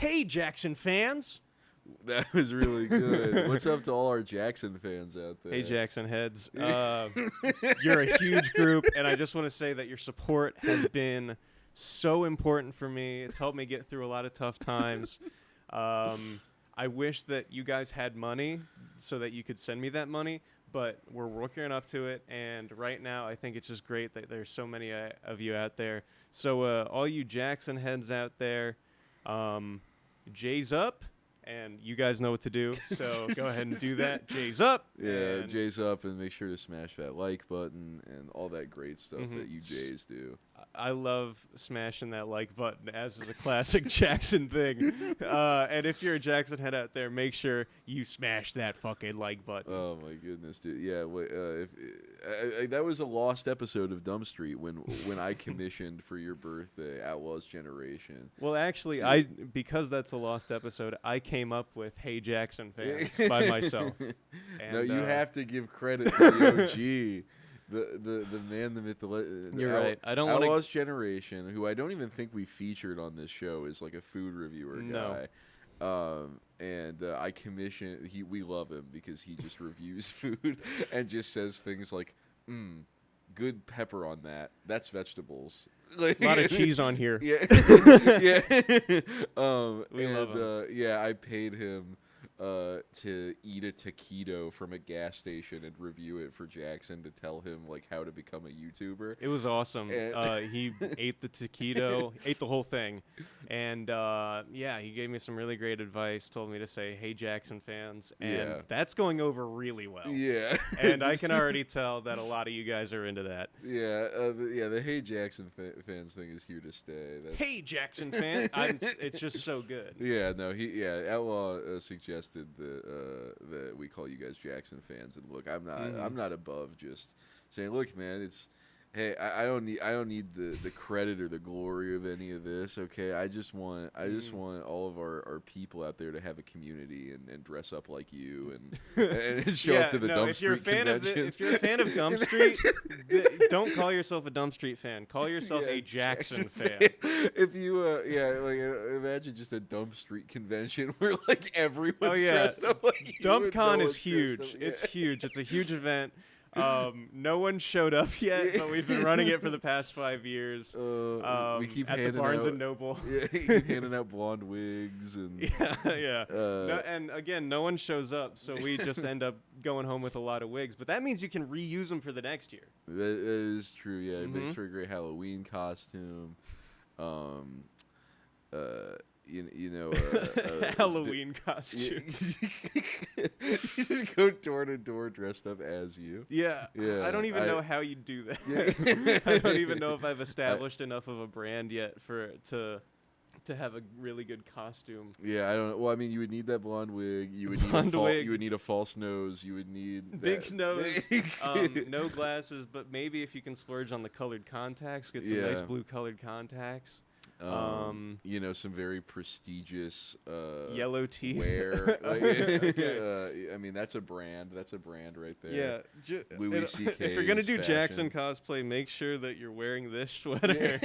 Hey, Jackson fans. That was really good. What's up to all our Jackson fans out there? Hey, Jackson heads. You're a huge group, and I just want to say that your support has been so important for me. It's helped me get through a lot of tough times. I wish that you guys had money so that you could send me that money, but we're working up to it, and right now I think it's just great that there's so many of you out there. So all you Jackson heads out there, Jay's up. And you guys know what to do, so go ahead and do that. Jay's up. Yeah, Jay's up, and make sure to smash that like button and all that great stuff that you Jays do. I love smashing that like button, as is a classic Jackson thing. And if you're a Jackson head out there, make sure you smash that fucking like button. Oh my goodness, dude! Yeah, that was a lost episode of Dumb Street when I commissioned for your birthday Outlaws Generation. Well, actually, because that's a lost episode, I came up with "Hey Jackson fans" by myself. And, no, you have to give credit to the OG. The man, the myth, You're right. I don't want to. Outlaws Generation, who I don't even think we featured on this show, is like a food reviewer guy. And I commission. We love him because he just reviews food and just says things like, "Good pepper on that. That's vegetables." Like, a lot of cheese on here. Yeah, yeah. We love him. Yeah, I paid him to eat a taquito from a gas station and review it for Jackson to tell him like how to become a YouTuber. It was awesome. He ate the taquito, ate the whole thing, and he gave me some really great advice. Told me to say "Hey Jackson fans," and that's going over really well. Yeah, and I can already tell that a lot of you guys are into that. Yeah, the Hey Jackson fans thing is here to stay. Hey Jackson fan, it's just so good. Yeah, no, Outlaw suggested that we call you guys Jackson fans, and look, I'm not above just saying, look, man, hey, I don't need the credit or the glory of any of this. Okay, I just want all of our people out there to have a community and dress up like you and show up to the Dumb Street conventions. If you're a fan of Dumb Street, don't call yourself a Dumb Street fan. Call yourself a Jackson fan. If you imagine just a Dumb Street convention where like everyone's dressed up like you. DumbCon is huge. It's huge. It's a huge event. No one showed up yet, but we've been running it for the past 5 years. We keep at the Barnes and Noble. Yeah, you keep handing out blonde wigs and and again, no one shows up, so we just end up going home with a lot of wigs. But that means you can reuse them for the next year. That is true. Yeah, it makes for a great Halloween costume. Halloween costume. You just go door to door dressed up as you. Yeah. I don't even know how you do that. I don't even know if I've established enough of a brand yet to have a really good costume. Yeah, I don't know. Well, I mean, you would need that blonde wig. You would need a false nose. You would need big nose. No glasses, but maybe if you can splurge on the colored contacts, get some nice blue colored contacts. Some very prestigious yellow teeth. Wear. I mean, that's a brand. That's a brand right there. Yeah. Louis C.K. If you're gonna do Jackson cosplay, make sure that you're wearing this sweater.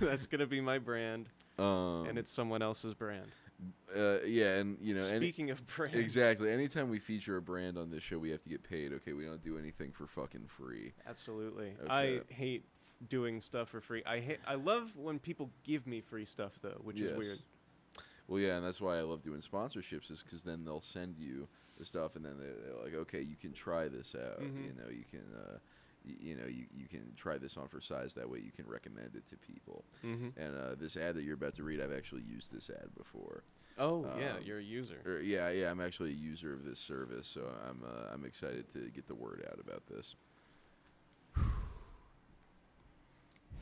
That's gonna be my brand, and it's someone else's brand. And speaking of brands, exactly. Anytime we feature a brand on this show, we have to get paid. Okay, we don't do anything for fucking free. Absolutely. Okay. I hate doing stuff for free. I love when people give me free stuff though, which is weird. Well, yeah, and that's why I love doing sponsorships, is because then they'll send you the stuff, and then they're like, okay, you can try this out. You can you can try this on for size. That way, you can recommend it to people. And this ad that you're about to read, I've actually used this ad before. Oh you're a user. I'm actually a user of this service, so I'm excited to get the word out about this.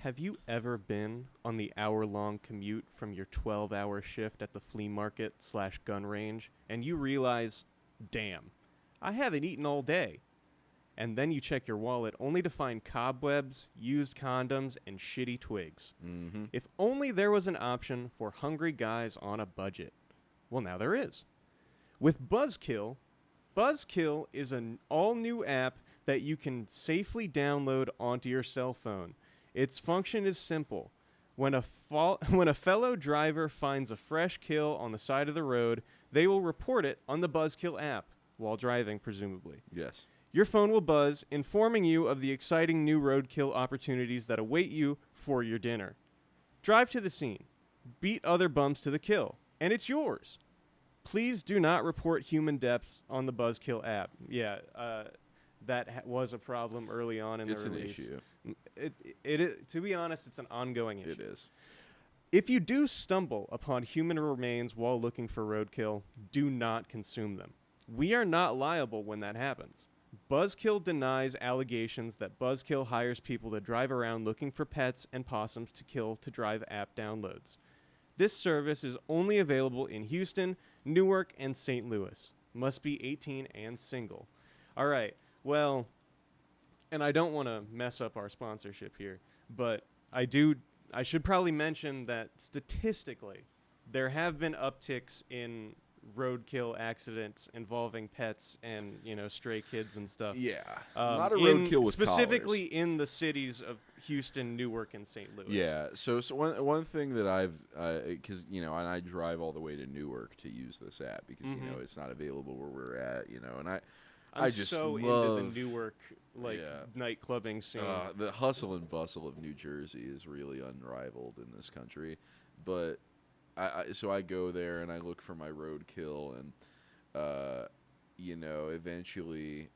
Have you ever been on the hour-long commute from your 12-hour shift at the flea market / gun range, and you realize, damn, I haven't eaten all day? And then you check your wallet only to find cobwebs, used condoms, and shitty twigs. If only there was an option for hungry guys on a budget. Well, now there is. With Buzzkill, Buzzkill is an all-new app that you can safely download onto your cell phone. Its function is simple. When when a fellow driver finds a fresh kill on the side of the road, they will report it on the Buzzkill app while driving, presumably. Yes. Your phone will buzz, informing you of the exciting new roadkill opportunities that await you for your dinner. Drive to the scene. Beat other bums to the kill, and it's yours. Please do not report human deaths on the Buzzkill app. Yeah, that was a problem early on in the release. It's an issue. To be honest, it's an ongoing issue. It is. If you do stumble upon human remains while looking for roadkill, do not consume them. We are not liable when that happens. Buzzkill denies allegations that Buzzkill hires people to drive around looking for pets and possums to kill to drive app downloads. This service is only available in Houston, Newark, and St. Louis. Must be 18 and single. All right, well, and I don't want to mess up our sponsorship here, but I should probably mention that statistically, there have been upticks in roadkill accidents involving pets and stray kids and stuff. Yeah, not a roadkill with specifically collars. in the cities of Houston, Newark, and St. Louis. Yeah. So one thing that I've because and I drive all the way to Newark to use this app because it's not available where we're at. And I just so love into the Newark night clubbing scene. The hustle and bustle of New Jersey is really unrivaled in this country, but. So I go there and I look for my roadkill, and eventually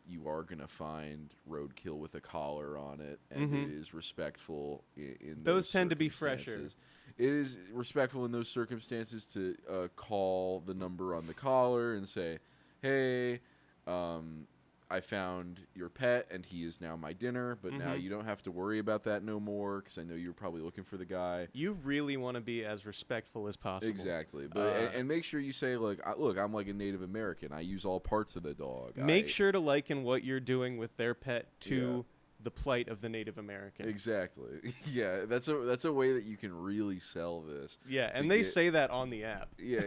you are gonna find roadkill with a collar on it, and it is respectful in those tend to be fresher. It is respectful in those circumstances to call the number on the collar and say, "Hey, I found your pet, and he is now my dinner, but now you don't have to worry about that no more because I know you're probably looking for the guy." You really want to be as respectful as possible. Exactly. But and make sure you say, look, I'm like a Native American. I use all parts of the dog. Make sure to liken what you're doing with their pet to the plight of the Native American. Exactly. Yeah, that's a way that you can really sell this. Yeah, and they say that on the app. Yeah.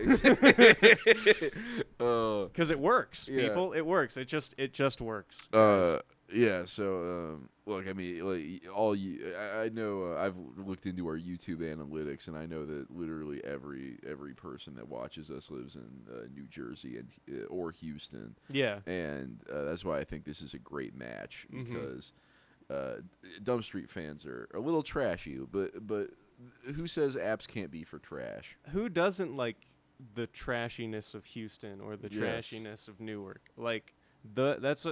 Because it works, people. It works. It just works. Yeah. So, look, I mean, I know I've looked into our YouTube analytics, and I know that literally every person that watches us lives in New Jersey or Houston. Yeah. And that's why I think this is a great match because. Dumb Street fans are a little trashy, but who says apps can't be for trash? Who doesn't like the trashiness of Houston or the trashiness of Newark? Like that's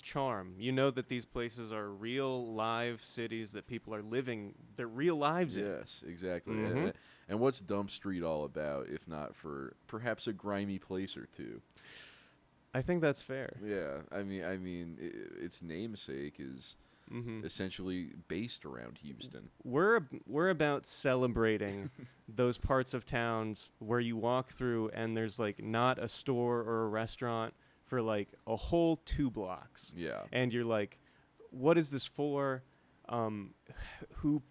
charm. You know that these places are real live cities that people are living their real lives in. Yes, exactly. And what's Dumb Street all about if not for perhaps a grimy place or two? I think that's fair. Yeah, I mean, its namesake is essentially based around Houston. We're about celebrating those parts of towns where you walk through and there's like not a store or a restaurant for like a whole 2 blocks. Yeah. And you're like, what is this for? Who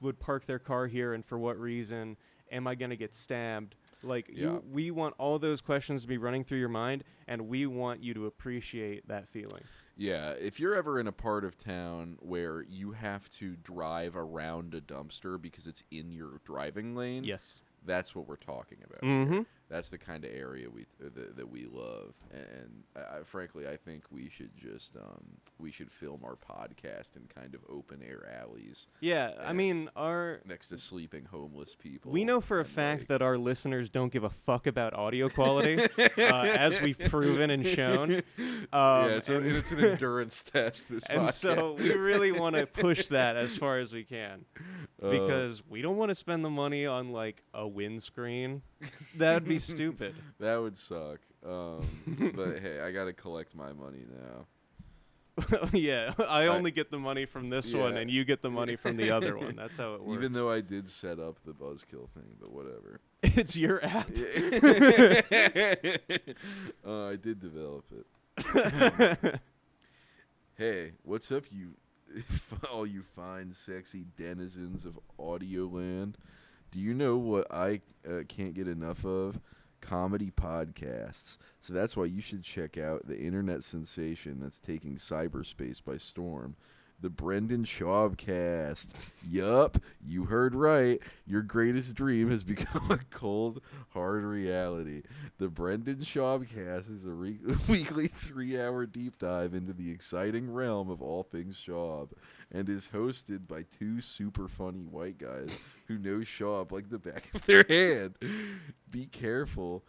would park their car here and for what reason? Am I going to get stabbed? Like, we want all those questions to be running through your mind, and we want you to appreciate that feeling. Yeah, if you're ever in a part of town where you have to drive around a dumpster because it's in your driving lane, yes, that's what we're talking about. Here. That's the kind of area that we love, and frankly, I think we should just we should film our podcast in kind of open air alleys. Yeah, I mean next to sleeping homeless people. We know for a fact that our listeners don't give a fuck about audio quality, as we've proven and shown. It's an endurance test. This and podcast. So we really want to push that as far as we can, because we don't want to spend the money on like a windscreen. That would be stupid. That would suck. But hey, I gotta collect my money now. Yeah, I only get the money from this one, and you get the money from the other one. That's how it works. Even though I did set up the Buzzkill thing, but whatever. It's your app. I did develop it. Hey, what's up, you all you fine, sexy denizens of Audioland? Do you know what I can't get enough of? Comedy podcasts. So that's why you should check out the internet sensation that's taking cyberspace by storm, the Brendan Schaub cast. Yup, you heard right. Your greatest dream has become a cold, hard reality. The Brendan Schaub cast is a weekly 3-hour deep dive into the exciting realm of all things Schaub, and is hosted by two super funny white guys who know Schaub like the back of their hand. Be careful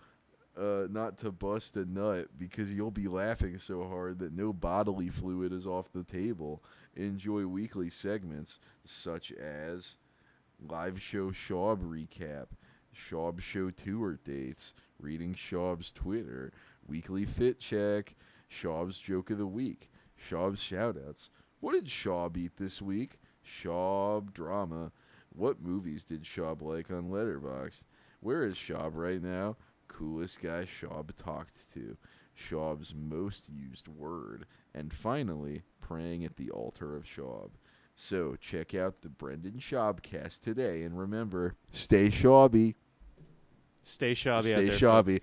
not to bust a nut, because you'll be laughing so hard that no bodily fluid is off the table. Enjoy weekly segments such as live show Schaub recap, Schaub show tour dates, reading Schaub's Twitter, weekly fit check, Schaub's joke of the week, Schaub's shoutouts. What did Schaub eat this week? Schaub drama. What movies did Schaub like on Letterboxd? Where is Schaub right now? Coolest guy Schaub talked to, Schaub's most used word, and finally, praying at the altar of Schaub. So, check out the Brendan Schaub cast today, and remember, stay Schaubby. Stay Schaubby Stay out there. Schaubby.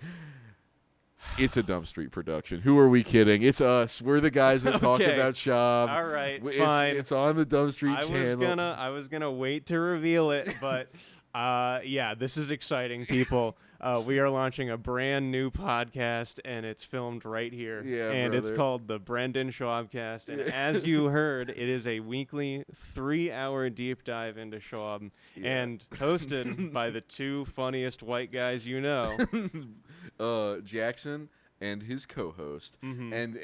It's a Dumb Street production. Who are we kidding? It's us. We're the guys that talk Okay. about Schaub. All right, It's, fine. it's on the Dumb Street I channel. was gonna wait to reveal it, but yeah, this is exciting, people. We are launching a brand new podcast, and it's filmed right here. Yeah, and it's brother. called the Brendan Schaubcast. And Yeah. as you heard, it is a weekly 3-hour deep dive into Schaub, Yeah. and hosted by the two funniest white guys you know. Jackson and his co-host, Mhm. and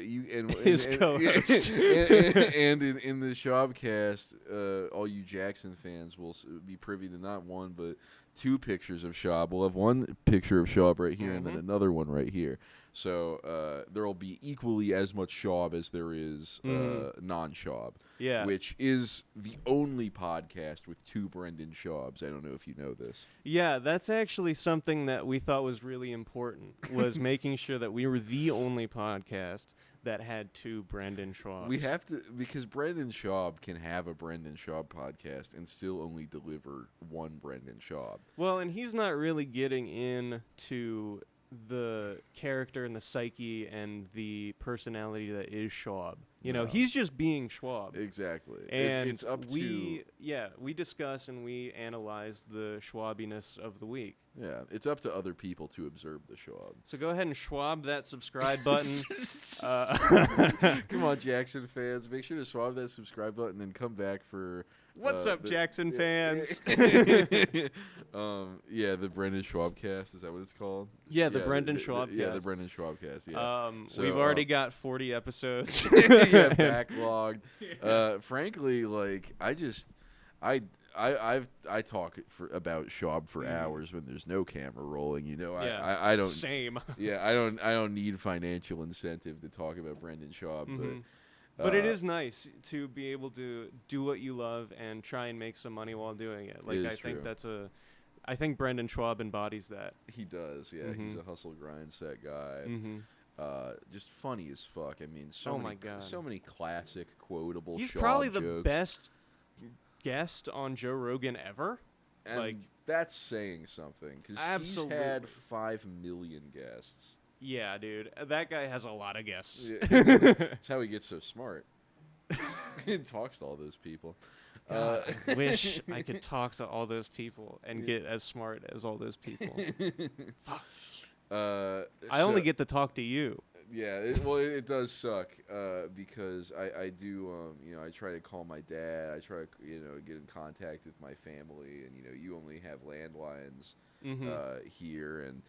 you and His and, co-host. and in the Schaubcast, all you Jackson fans will be privy to not one but two pictures of Schaub. We'll have one picture of Schaub right here, and then another one right here. So there will be equally as much Schaub as there is non-Schaub. Yeah. Which is the only podcast with two Brendan Schaubs. I don't know if you know this. Yeah, that's actually something that we thought was really important, was making sure that we were the only podcast that had two Brendan Schaubs. We have to, because Brendan Schaub can have a Brendan Schaub podcast and still only deliver one Brendan Schaub. Well, and he's not really getting into the character and the psyche and the personality that is Schwab. You know, No. he's just being Schwab. Exactly. And it's up we to we discuss and we analyze the Schwabiness of the week. it's up to other people to observe the Schwab. So go ahead and Schwab that subscribe button. Come on, Jackson fans, make sure to swab that subscribe button and come back for What's up, Jackson fans? Yeah, the Brendan Schaub cast, is that what it's called? Yeah, the Brendan Schaub Yeah, the cast. Brendan Schaub cast. Yeah. So, We've already got 40 episodes. Yeah, backlogged. Frankly, like I talk about Schaub for hours when there's no camera rolling. You know, Yeah, I don't. Same. Yeah, I don't need financial incentive to talk about Brendan Schaub, But it is nice to be able to do what you love and try and make some money while doing it. Like, It I is think true. I think Brendan Schwab embodies that. He does. Yeah, he's a hustle grind set guy. Mm-hmm. Just funny as fuck. I mean, Oh my God. so many classic quotable. He's Schaub probably the jokes. best guest on Joe Rogan ever. And like- that's saying something because he's Absolutely. had 5 million guests. Yeah, dude. That guy has a lot of guests. Yeah. That's how he gets so smart. He talks to all those people. God, I wish I could talk to all those people and get as smart as all those people. I only get to talk to you. Yeah, it does suck because I do I try to call my dad. I try to get in contact with my family, and you only have landlines here, and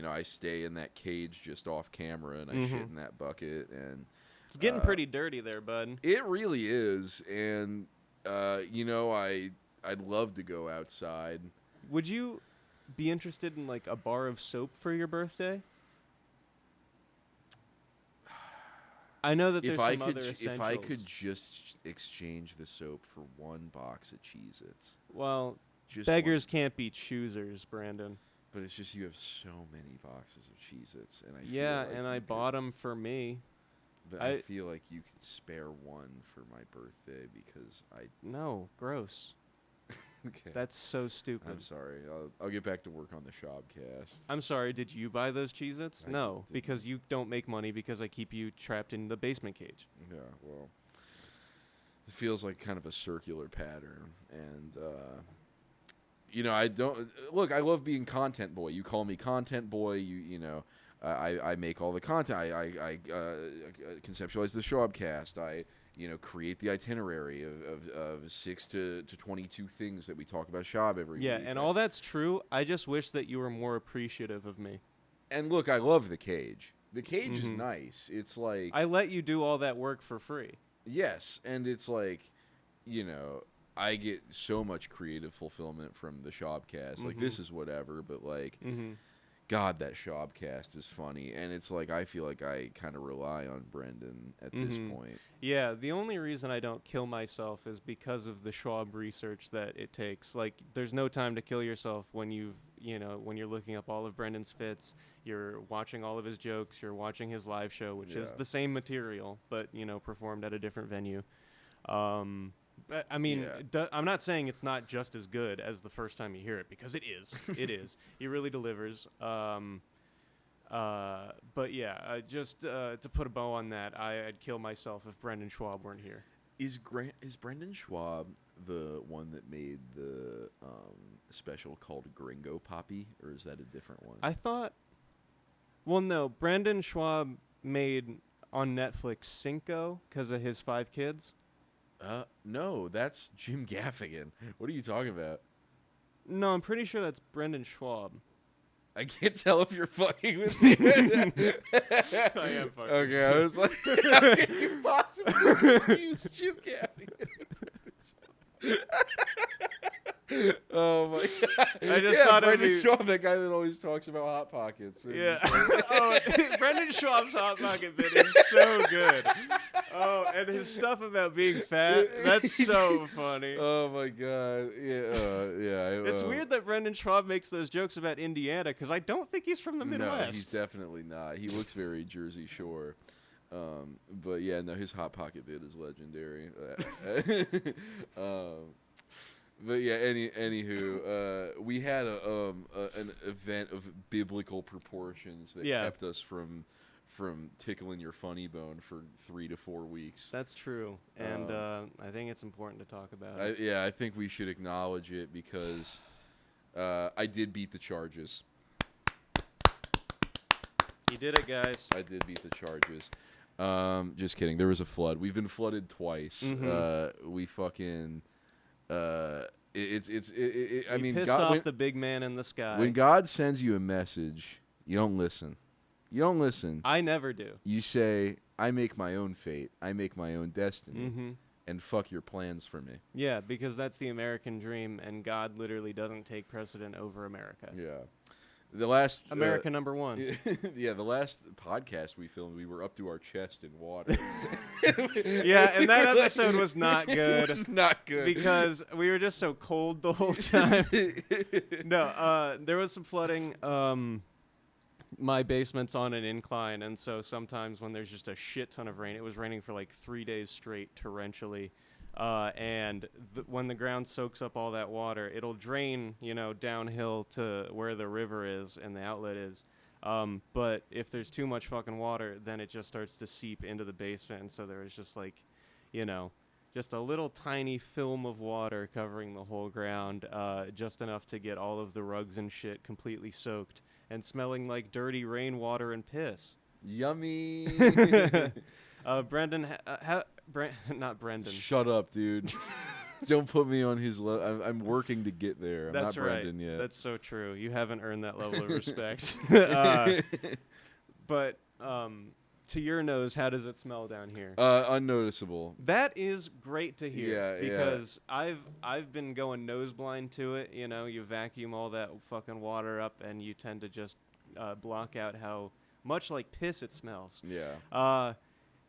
I stay in that cage just off camera, and I shit in that bucket, and It's getting pretty dirty there, bud. it really is, and I'd love to go outside. Would you be interested in like a bar of soap for your birthday? I know that there's If some I other could, essentials. if I could just exchange the soap for one box of Cheez-Its, Well, just beggars one. can't be choosers, Brandon. But it's just you have so many boxes of Cheez-Its, and I Yeah, feel like and I you could- bought them for me. But I I- feel like you can spare one for my birthday because I. No, gross. Okay. That's so stupid. I'm sorry. I'll get back to work on the Schaubcast. I'm sorry, did you buy those Cheez-Its? I No, didn't. because you don't make money because I keep you trapped in the basement cage. Yeah. Well. It feels like kind of a circular pattern, and I don't look. I love being content boy. You call me content boy. I make all the content. I conceptualize the Shawbcast. I create the itinerary of 6 to 22 things that we talk about Shab every week. Yeah, and all that's true. I just wish that you were more appreciative of me. And look, I love the cage. The cage is nice. It's like I let you do all that work for free. yes, and it's like, I get so much creative fulfillment from the Shawbcast. Like this is whatever, but like, God, that Shawbcast is funny, and it's like I feel like I kind of rely on Brendan at this point. Yeah, the only reason I don't kill myself is because of the Schwab research that it takes. Like, there's no time to kill yourself when when you're looking up all of Brendan's fits, you're watching all of his jokes, you're watching his live show, which is the same material, but, performed at a different venue. But, I mean, I'm not saying it's not just as good as the first time you hear it, because it is. It is. He really delivers. But yeah, just to put a bow on that, I'd kill myself if Brendan Schwab weren't here. Is Brendan Schwab the one that made the special called Gringo Poppy, or is that a different one? I thought... Well, no. Brendan Schwab made on Netflix Cinco because of his 5 kids. No, that's Jim Gaffigan. What are you talking about? No, I'm pretty sure that's Brendan Schwab. I can't tell if you're fucking with me. I am fucking. Okay, I was like, how can you possibly confuse Jim Gaffigan? Oh my god! I just thought it'd Brendan be... Schwab, that guy that always talks about Hot Pockets. Yeah. Oh, Brendan Schwab's Hot Pocket bit is so good. Oh, and his stuff about being fat—that's so funny. Oh my god! Yeah. It's weird that Brendan Schwab makes those jokes about Indiana because I don't think he's from the Midwest. No, he's definitely not. He looks very Jersey Shore. But yeah, no, his Hot Pocket bit is legendary. But yeah, anywho, we had an event of biblical proportions that kept us from tickling your funny bone for 3 to 4 weeks. That's true, and I think it's important to talk about it. I think we should acknowledge it because I did beat the charges. You did it, guys. I did beat the charges. Just kidding. There was a flood. We've been flooded twice. We fucking. I mean, pissed off the big man in the sky. When God sends you a message, you don't listen. You don't listen. I never do. You say, "I make my own fate. I make my own destiny." And fuck your plans for me. Yeah, because that's the American dream, and God literally doesn't take precedent over America. Yeah. The last America number 1. Yeah, the last podcast we filmed, we were up to our chest in water. Yeah, and that episode was not good. It was not good because we were just so cold the whole time. No, there was some flooding. My basement's on an incline, and so sometimes when there's just a shit ton of rain, it was raining for like 3 days straight torrentially. And when the ground soaks up all that water, it'll drain, downhill to where the river is and the outlet is. But if there's too much fucking water, then it just starts to seep into the basement. And so there was just like, just a little tiny film of water covering the whole ground, just enough to get all of the rugs and shit completely soaked and smelling like dirty rainwater and piss. Yummy. Brendan, not Brendan. Shut up, dude. Don't put me on his level. I'm working to get there. I'm That's not Brendan right. yet. That's so true. You haven't earned that level of respect. But to your nose, how does it smell down here? Unnoticeable. That is great to hear. Yeah, because I've been going nose blind to it. You vacuum all that fucking water up, and you tend to just block out how much like piss it smells. Yeah.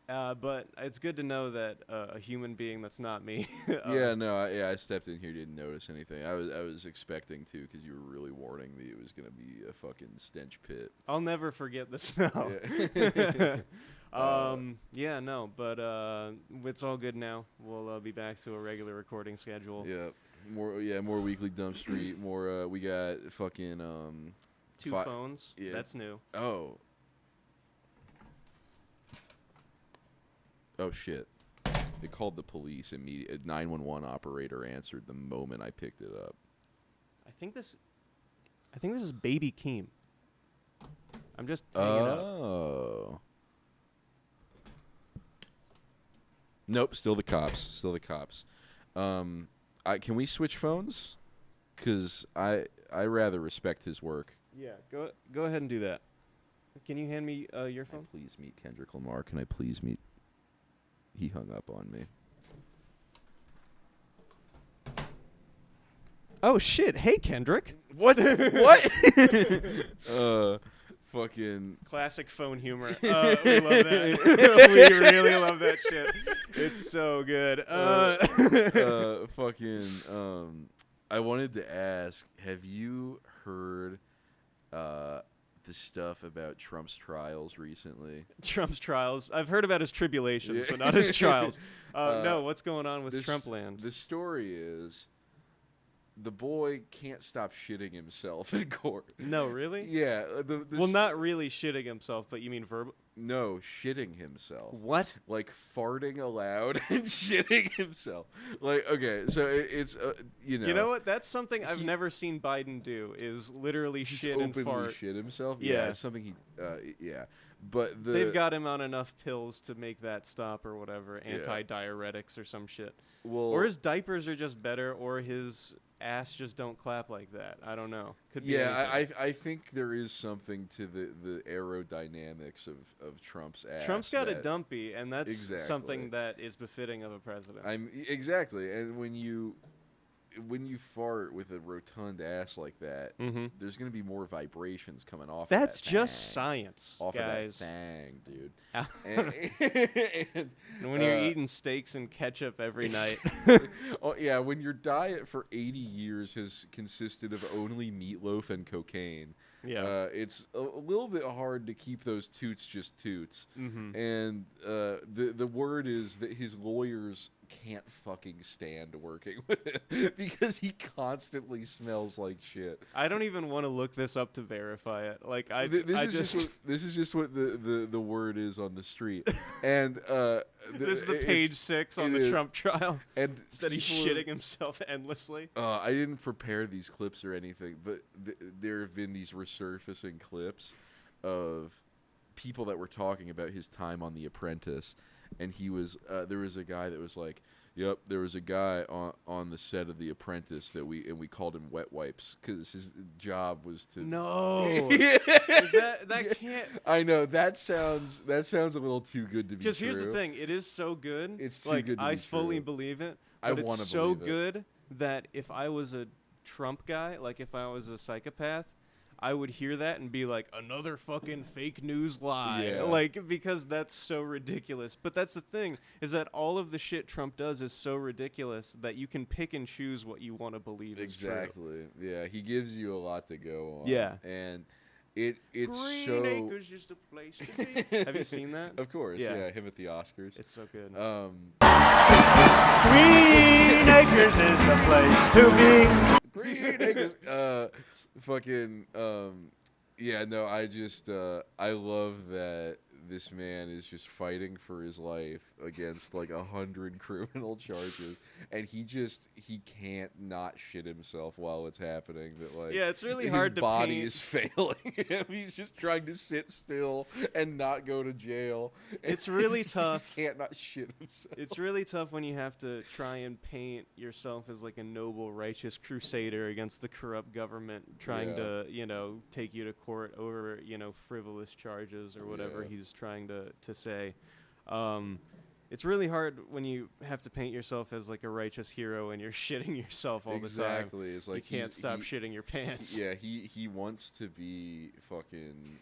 But it's good to know that a human being that's not me. I stepped in here, didn't notice anything. I was expecting to because you were really warning me it was gonna be a fucking stench pit. I'll never forget the smell. Yeah. But it's all good now. We'll be back to a regular recording schedule. Yeah, more weekly dump street. More. We got fucking 2 phones. Yeah. That's new. Oh shit. It called the police immediately. 911 operator answered the moment I picked it up. I think this is Baby Keem. I'm just hanging up. Oh. Nope, still the cops. Can we switch phones? Because I rather respect his work. Yeah, go ahead and do that. Can you hand me your Can I phone? please meet Kendrick Lamar? Can I please meet... He hung up on me. Oh shit! Hey Kendrick. What? What? Fucking... Classic phone humor. We love that. We really love that shit. It's so good. I wanted to ask, have you heard the stuff about Trump's trials recently? Trump's trials. I've heard about his tribulations, Yeah. but not his trials. No, what's going on with Trumpland? The story is the boy can't stop shitting himself in court. No, really? Yeah. Well, not really shitting himself, but you mean verbal? No, shitting himself. What? Like farting aloud and shitting himself. Like, okay, so it's you know. You know what? That's something I've never seen Biden do. Is literally shit and openly fart. shit himself. Yeah. It's something he. Yeah, but They've got him on enough pills to make that stop or whatever, anti-diuretics or some shit. well, Or his diapers are just better, or his ass just don't clap like that. I don't know. Could be yeah, anything. I think there is something to the aerodynamics of Trump's ass. Trump's got a that- dumpy, and that's Exactly. something that is befitting of a president. Exactly, and when you fart with a rotund ass like that, Mhm. there's gonna be more vibrations coming off. That's of that just thang. science, Off guys. of that thang, dude. Ow. and, And when you're eating steaks and ketchup every night. oh yeah, when your diet for 80 years has consisted of only meatloaf and cocaine, Yeah. it's a little bit hard to keep those toots just toots. Mhm. And the word is that his lawyers can't fucking stand working with him because he constantly smells like shit. I don't even want to look this up to verify it. Like This is just what the word is on the street. And this is the page 6 on it the is. Trump trial. And That he's people- shitting himself endlessly. I didn't prepare these clips or anything, but there have been these resurfacing clips of people that were talking about his time on The Apprentice, and he was there was a guy that was like, "Yep, there was a guy on the set of The Apprentice that we called him Wet Wipes because his job was to." No. Yeah. Is that can't. I know that sounds a little too good to be true. Because here's the thing, it is so good. It's too like, good to I be fully true. believe it. I But wanna it's so believe it. good that if I was a Trump guy, like if I was a psychopath, I would hear that and be like, another fucking fake news lie. Yeah. Like, because that's so ridiculous. But that's the thing, is that all of the shit Trump does is so ridiculous that you can pick and choose what you want to believe is true. Exactly. Yeah, he gives you a lot to go on. Yeah. And it's Green so. Acres just a place to be. Have you seen that? Of course, Yeah. yeah. Him at the Oscars. It's so good. Green Acres is the place to be. Green Acres. Yeah. No, I love that this man is just fighting for his life against like 100 criminal charges, and he can't not shit himself while it's happening. That like Yeah, it's really his hard to body paint- is failing him. He's just trying to sit still and not go to jail. It's really He just tough. can't not shit himself. It's really tough when you have to try and paint yourself as like a noble, righteous crusader against the corrupt government trying Yeah. to, take you to court over, frivolous charges or whatever Yeah. he's trying to say. It's really hard when you have to paint yourself as like a righteous hero and you're shitting yourself all the time. Exactly. It's like you can't stop shitting your pants. Yeah, he wants to be fucking,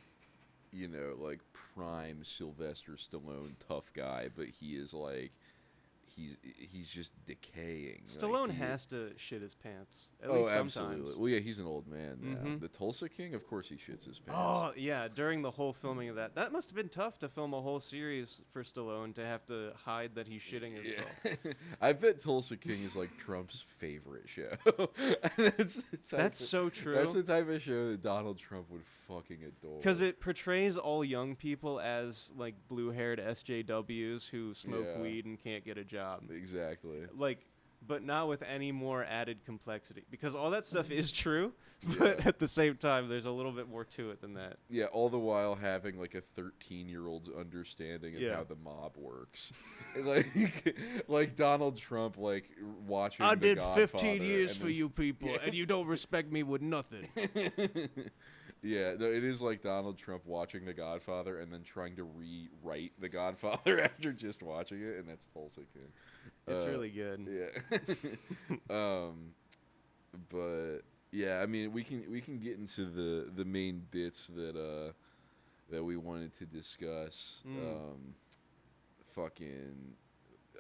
like prime Sylvester Stallone tough guy, but he is like, he's just decaying. Stallone Like, has to shit his pants. At least sometimes. absolutely. Well, yeah, he's an old man now. Mhm. The Tulsa King, of course, he shits his pants. Oh, yeah, during the whole filming of that. That must have been tough to film a whole series for Stallone to have to hide that he's shitting himself. Yeah. I bet Tulsa King is like Trump's favorite show. That's so true. That's the type of show that Donald Trump would fucking adore. Because it portrays all young people as, like, blue-haired SJWs who smoke Yeah. weed and can't get a job. Exactly. Like, but not with any more added complexity, because all that stuff is true, but at the same time, there's a little bit more to it than that. Yeah, all the while having like a 13-year-old's understanding of Yeah. how the mob works. like Donald Trump, like watching. I The did Godfather 15 years and for then- you people, and you don't respect me with nothing. Yeah, no, it is like Donald Trump watching The Godfather and then trying to rewrite The Godfather after just watching it, and that's Tulsa King. It's really good. Yeah. But yeah, I mean, we can get into the main bits that we wanted to discuss.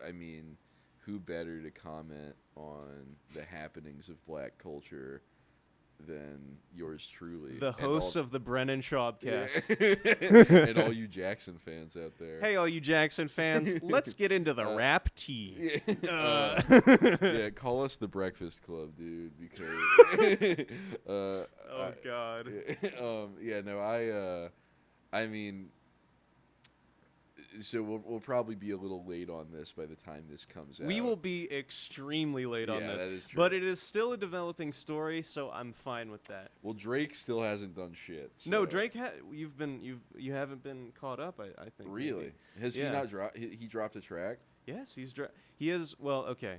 I mean, who better to comment on the happenings of black culture than yours truly, The hosts of the Brennan Schaubcast. and all you Jackson fans out there. Hey, all you Jackson fans, let's get into the rap tea. Yeah, call us the Breakfast Club, dude, because Oh, God. yeah, no, I mean, so we'll probably be a little late on this by the time this comes out. We will be extremely late on Yeah, this. that is true. But it is still a developing story, so I'm fine with that. Well, Drake still hasn't done shit. No, so- Drake, you haven't been caught up. I think. maybe. Really? Has Yeah. he not dropped? He dropped a track. Yes, he is. Well, okay.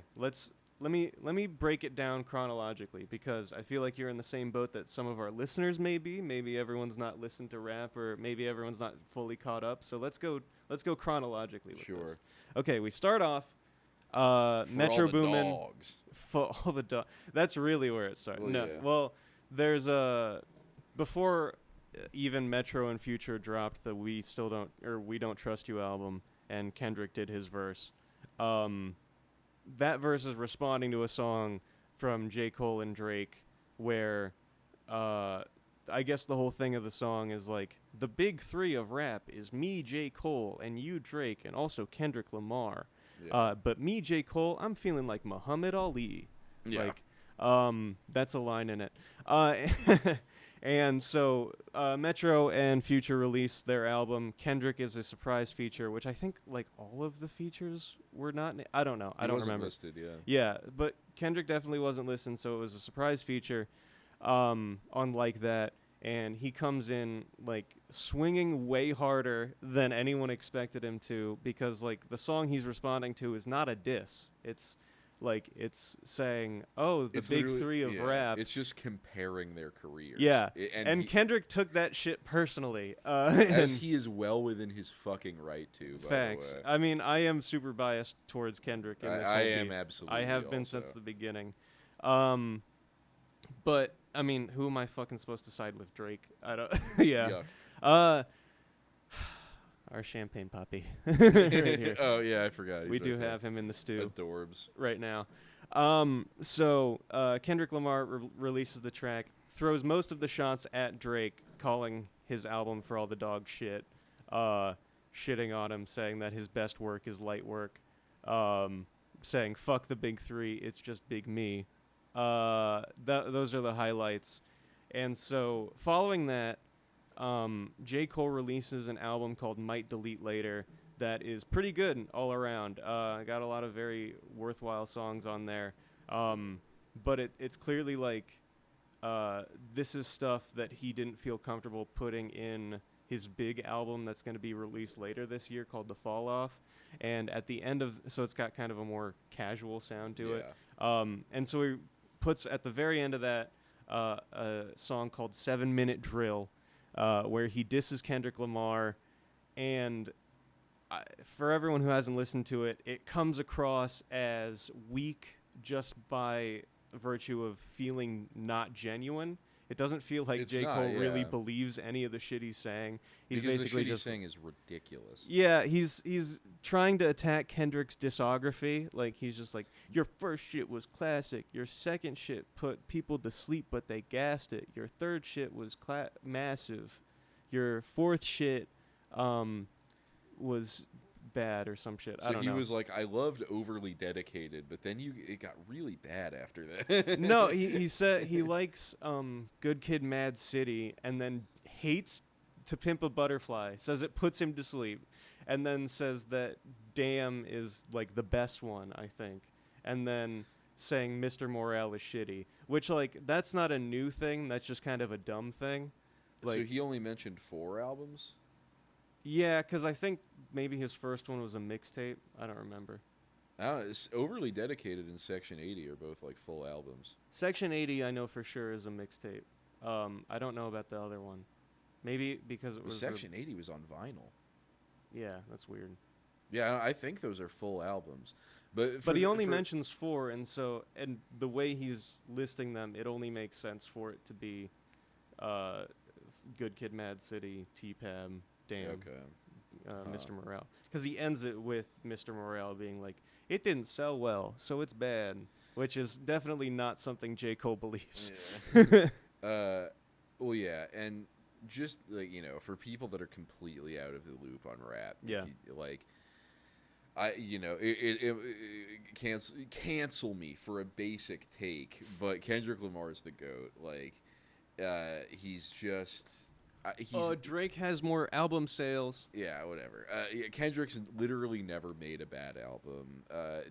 Let me break it down chronologically, because I feel like you're in the same boat that some of our listeners may be. Maybe everyone's not listened to rap, or maybe everyone's not fully caught up. So let's go chronologically with this. Sure. Okay, we start off. For Metro all the Boomin. dogs. For all the That's really where it started. Well, No, yeah. well, there's before even Metro and Future dropped the We Don't Trust You album, and Kendrick did his verse. That verse is responding to a song from J. Cole and Drake, where I guess the whole thing of the song is like, the big three of rap is me, J. Cole, and you, Drake, and also Kendrick Lamar. Yeah. But me, J. Cole, I'm feeling like Muhammad Ali. Yeah. Like, that's a line in it. And so Metro and Future released their album. Kendrick is a surprise feature, which I think like all of the features were not. I don't know. I He don't wasn't remember. listed, yeah. Yeah, but Kendrick definitely wasn't listed, so it was a surprise feature. Unlike that, and he comes in like swinging way harder than anyone expected him to, because like the song he's responding to is not a diss. It's saying, oh, the It's big literally- three of yeah, rap. It's just comparing their careers. Yeah, And he- Kendrick took that shit personally. as And he is well within his fucking right to. By thanks. The way. I mean, I am super biased towards Kendrick in this I whole am beef. absolutely. I have been also. since the beginning. But I mean, who am I fucking supposed to side with? Drake? I don't. Yeah. Yuck. Our champagne puppy. Right here. Oh yeah, I forgot. He's We right do there. have him in the stew Adorbs. right now. So Kendrick Lamar releases the track, throws most of the shots at Drake, calling his album For All the Dog Shit, shitting on him, saying that his best work is light work, saying fuck the big three, it's just big me. Those are the highlights. And so following that, J. Cole releases an album called Might Delete Later that is pretty good all around. Got a lot of very worthwhile songs on there. But it's clearly like this is stuff that he didn't feel comfortable putting in his big album that's going to be released later this year called The Fall Off. And at the end of, so it's got kind of a more casual sound to it. And so he puts at the very end of that a song called 7 Minute Drill, where he disses Kendrick Lamar. And for everyone who hasn't listened to it, it comes across as weak just by virtue of feeling not genuine. It doesn't feel like It's J. not, Cole really yeah. believes any of the shit he's saying. He's Because basically the shit just he's saying is ridiculous. yeah, he's trying to attack Kendrick's discography. Like, he's just like, your first shit was classic. Your second shit put people to sleep, but they gassed it. Your third shit was massive. Your fourth shit was bad or some shit. I So don't he know. was like, I loved Overly Dedicated, but then it got really bad after that. No, he said he likes Good Kid, Mad City, and then hates To Pimp a Butterfly. Says it puts him to sleep, and then says that Damn is like the best one, I think, and then saying Mr. Morale is shitty, which like that's not a new thing, that's just kind of a dumb thing. Like So he only mentioned 4 albums? yeah, cuz I think maybe his first one was a mixtape. I don't remember. I don't know, it's Overly Dedicated and Section 80 are both like full albums. Section 80 I know for sure is a mixtape. I don't know about the other one. Maybe because it Well, was Section 80 was on vinyl. yeah, that's weird. Yeah, I think those are full albums. But But he only mentions 4, and the way he's listing them, it only makes sense for it to be Good Kid, Mad City, T-Pab, Damn, Okay. Mr. Morale. Because he ends it with Mr. Morale being like, it didn't sell well, so it's bad, which is definitely not something J. Cole believes. Yeah. Well, yeah, and just like for people that are completely out of the loop on rap, Yeah. cancel me for a basic take, but Kendrick Lamar is the GOAT. Like, he's just. Drake has more album sales. Yeah, whatever. Kendrick's literally never made a bad album.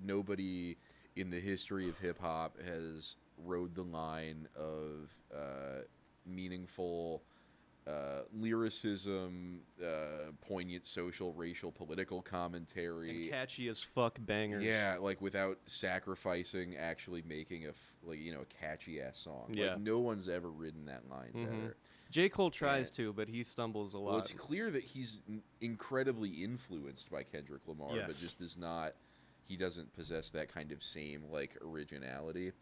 Nobody in the history of hip hop has rode the line of meaningful lyricism, poignant social, racial, political commentary, And catchy as fuck bangers. yeah, like without sacrificing actually making a catchy ass song. Yeah. Like, no one's ever ridden that line better. J. Cole tries And- to, but he stumbles a lot. Well, it's clear that he's incredibly influenced by Kendrick Lamar, but Yes. just he doesn't possess that kind of same like originality.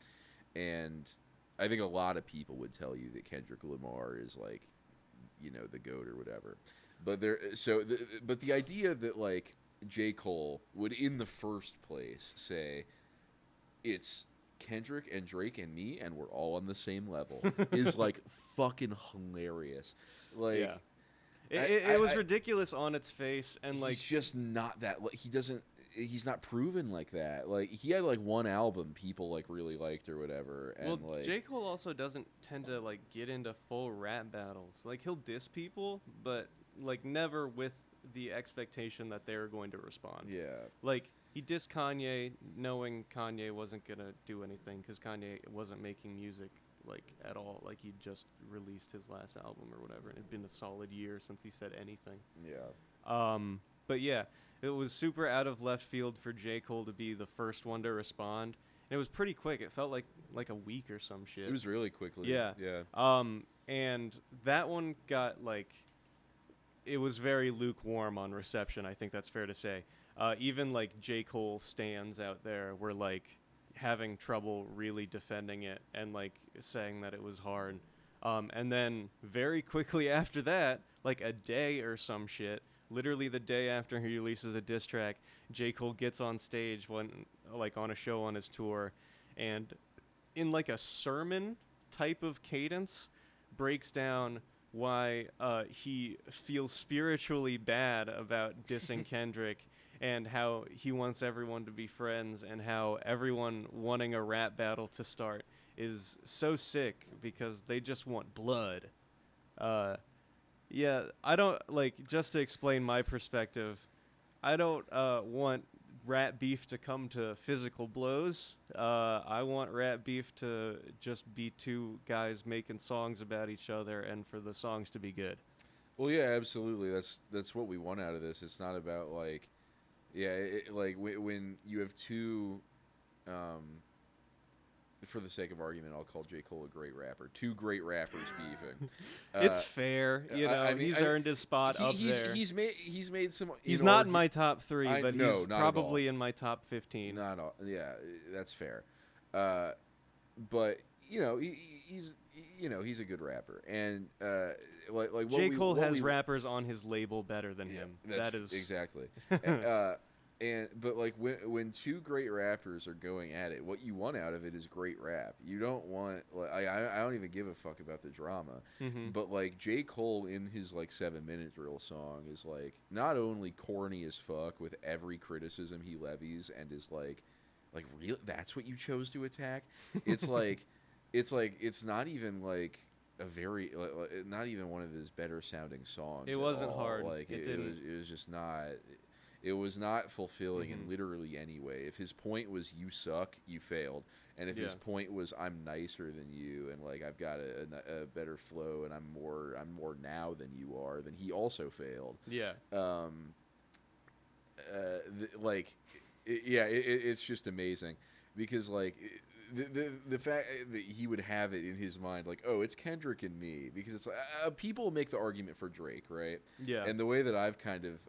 And I think a lot of people would tell you that Kendrick Lamar is like, the GOAT or whatever. But but the idea that like J. Cole would in the first place say it's Kendrick and Drake and me and we're all on the same level is like fucking hilarious. Like, yeah. It was ridiculous on its face, and like he's just not that. He's not proven like that. Like, he had like one album people like really liked or whatever, and well, J. Cole also doesn't tend to like get into full rap battles. Like, he'll diss people, but like never with the expectation that they're going to respond. yeah, Like, he dissed Kanye knowing Kanye wasn't gonna do anything because Kanye wasn't making music like at all. Like, he just released his last album or whatever, and it'd been a solid year since he said anything. yeah. But yeah, it was super out of left field for J. Cole to be the first one to respond. And it was pretty quick. It felt like a week or some shit. It was really quickly. Yeah. yeah. And that one got like, it was very lukewarm on reception. I think that's fair to say. Even like J. Cole stans out there were like having trouble really defending it and like saying that it was hard. And then very quickly after that, like a day or some shit, literally the day after he releases a diss track, J. Cole gets on stage like on a show on his tour, and in like a sermon type of cadence, breaks down why he feels spiritually bad about dissing Kendrick, and how he wants everyone to be friends, and how everyone wanting a rap battle to start is so sick because they just want blood. Yeah, I don't, like, just to explain my perspective, I don't want rap beef to come to physical blows. I want rap beef to just be two guys making songs about each other and for the songs to be good. Well, yeah, absolutely. That's what we want out of this. It's not about like, yeah, like when you have two, for the sake of argument, I'll call J. Cole a great rapper. Two great rappers beefing. It's fair, you know. I mean, he's earned his spot up there. He's made some. He's not in my top 3, but no, he's not at probably all. in my top 15. Not all. Yeah, that's fair. But he's a good rapper, and like what J. we, Cole what has we, rappers on his label better than him. That is exactly. But like when two great rappers are going at it, what you want out of it is great rap. You don't want like I don't even give a fuck about the drama. Mhm. But like J. Cole in his like 7-minute drill song is like not only corny as fuck with every criticism he levies, and is like real. That's what you chose to attack. It's like it's not even like a very not even one of his better sounding songs. It at wasn't all. hard. Like It it didn't. was just not. It was not fulfilling in Mhm. literally any way. If his point was you suck, you failed, and if his Yeah. point was I'm nicer than you and like I've got a better flow and I'm more now than you are, then he also failed. Yeah. It's just amazing because like the fact that he would have it in his mind like, oh, it's Kendrick and me, because it's like people make the argument for Drake, right? Yeah. And the way that I've kind of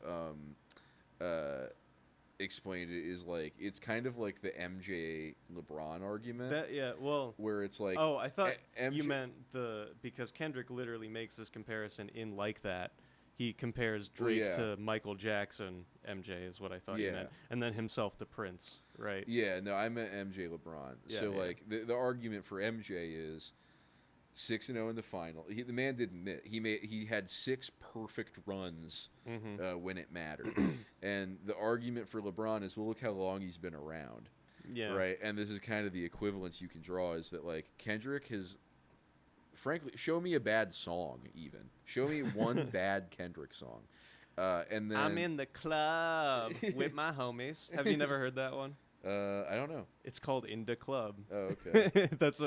explained it is like it's kind of like the MJ LeBron argument, Well. where it's like, Oh, I thought you MJ meant because Kendrick literally makes this comparison in like that. He compares Well, Drake yeah. to Michael Jackson. MJ is what I thought you Yeah. meant, and then himself to Prince, right? Yeah, no, I meant MJ LeBron. Yeah, So yeah. like the argument for MJ is 6-0 in the final. The man didn't miss. He had 6 perfect runs Mm-hmm. when it mattered. And the argument for LeBron is, well, look how long he's been around, Yeah. right? And this is kind of the equivalence you can draw, is that like Kendrick has, frankly, show me a bad song. Even show me one bad Kendrick song, and then I'm in the club with my homies. Have you never heard that one? I don't know. It's called In the Club. Oh, okay. That's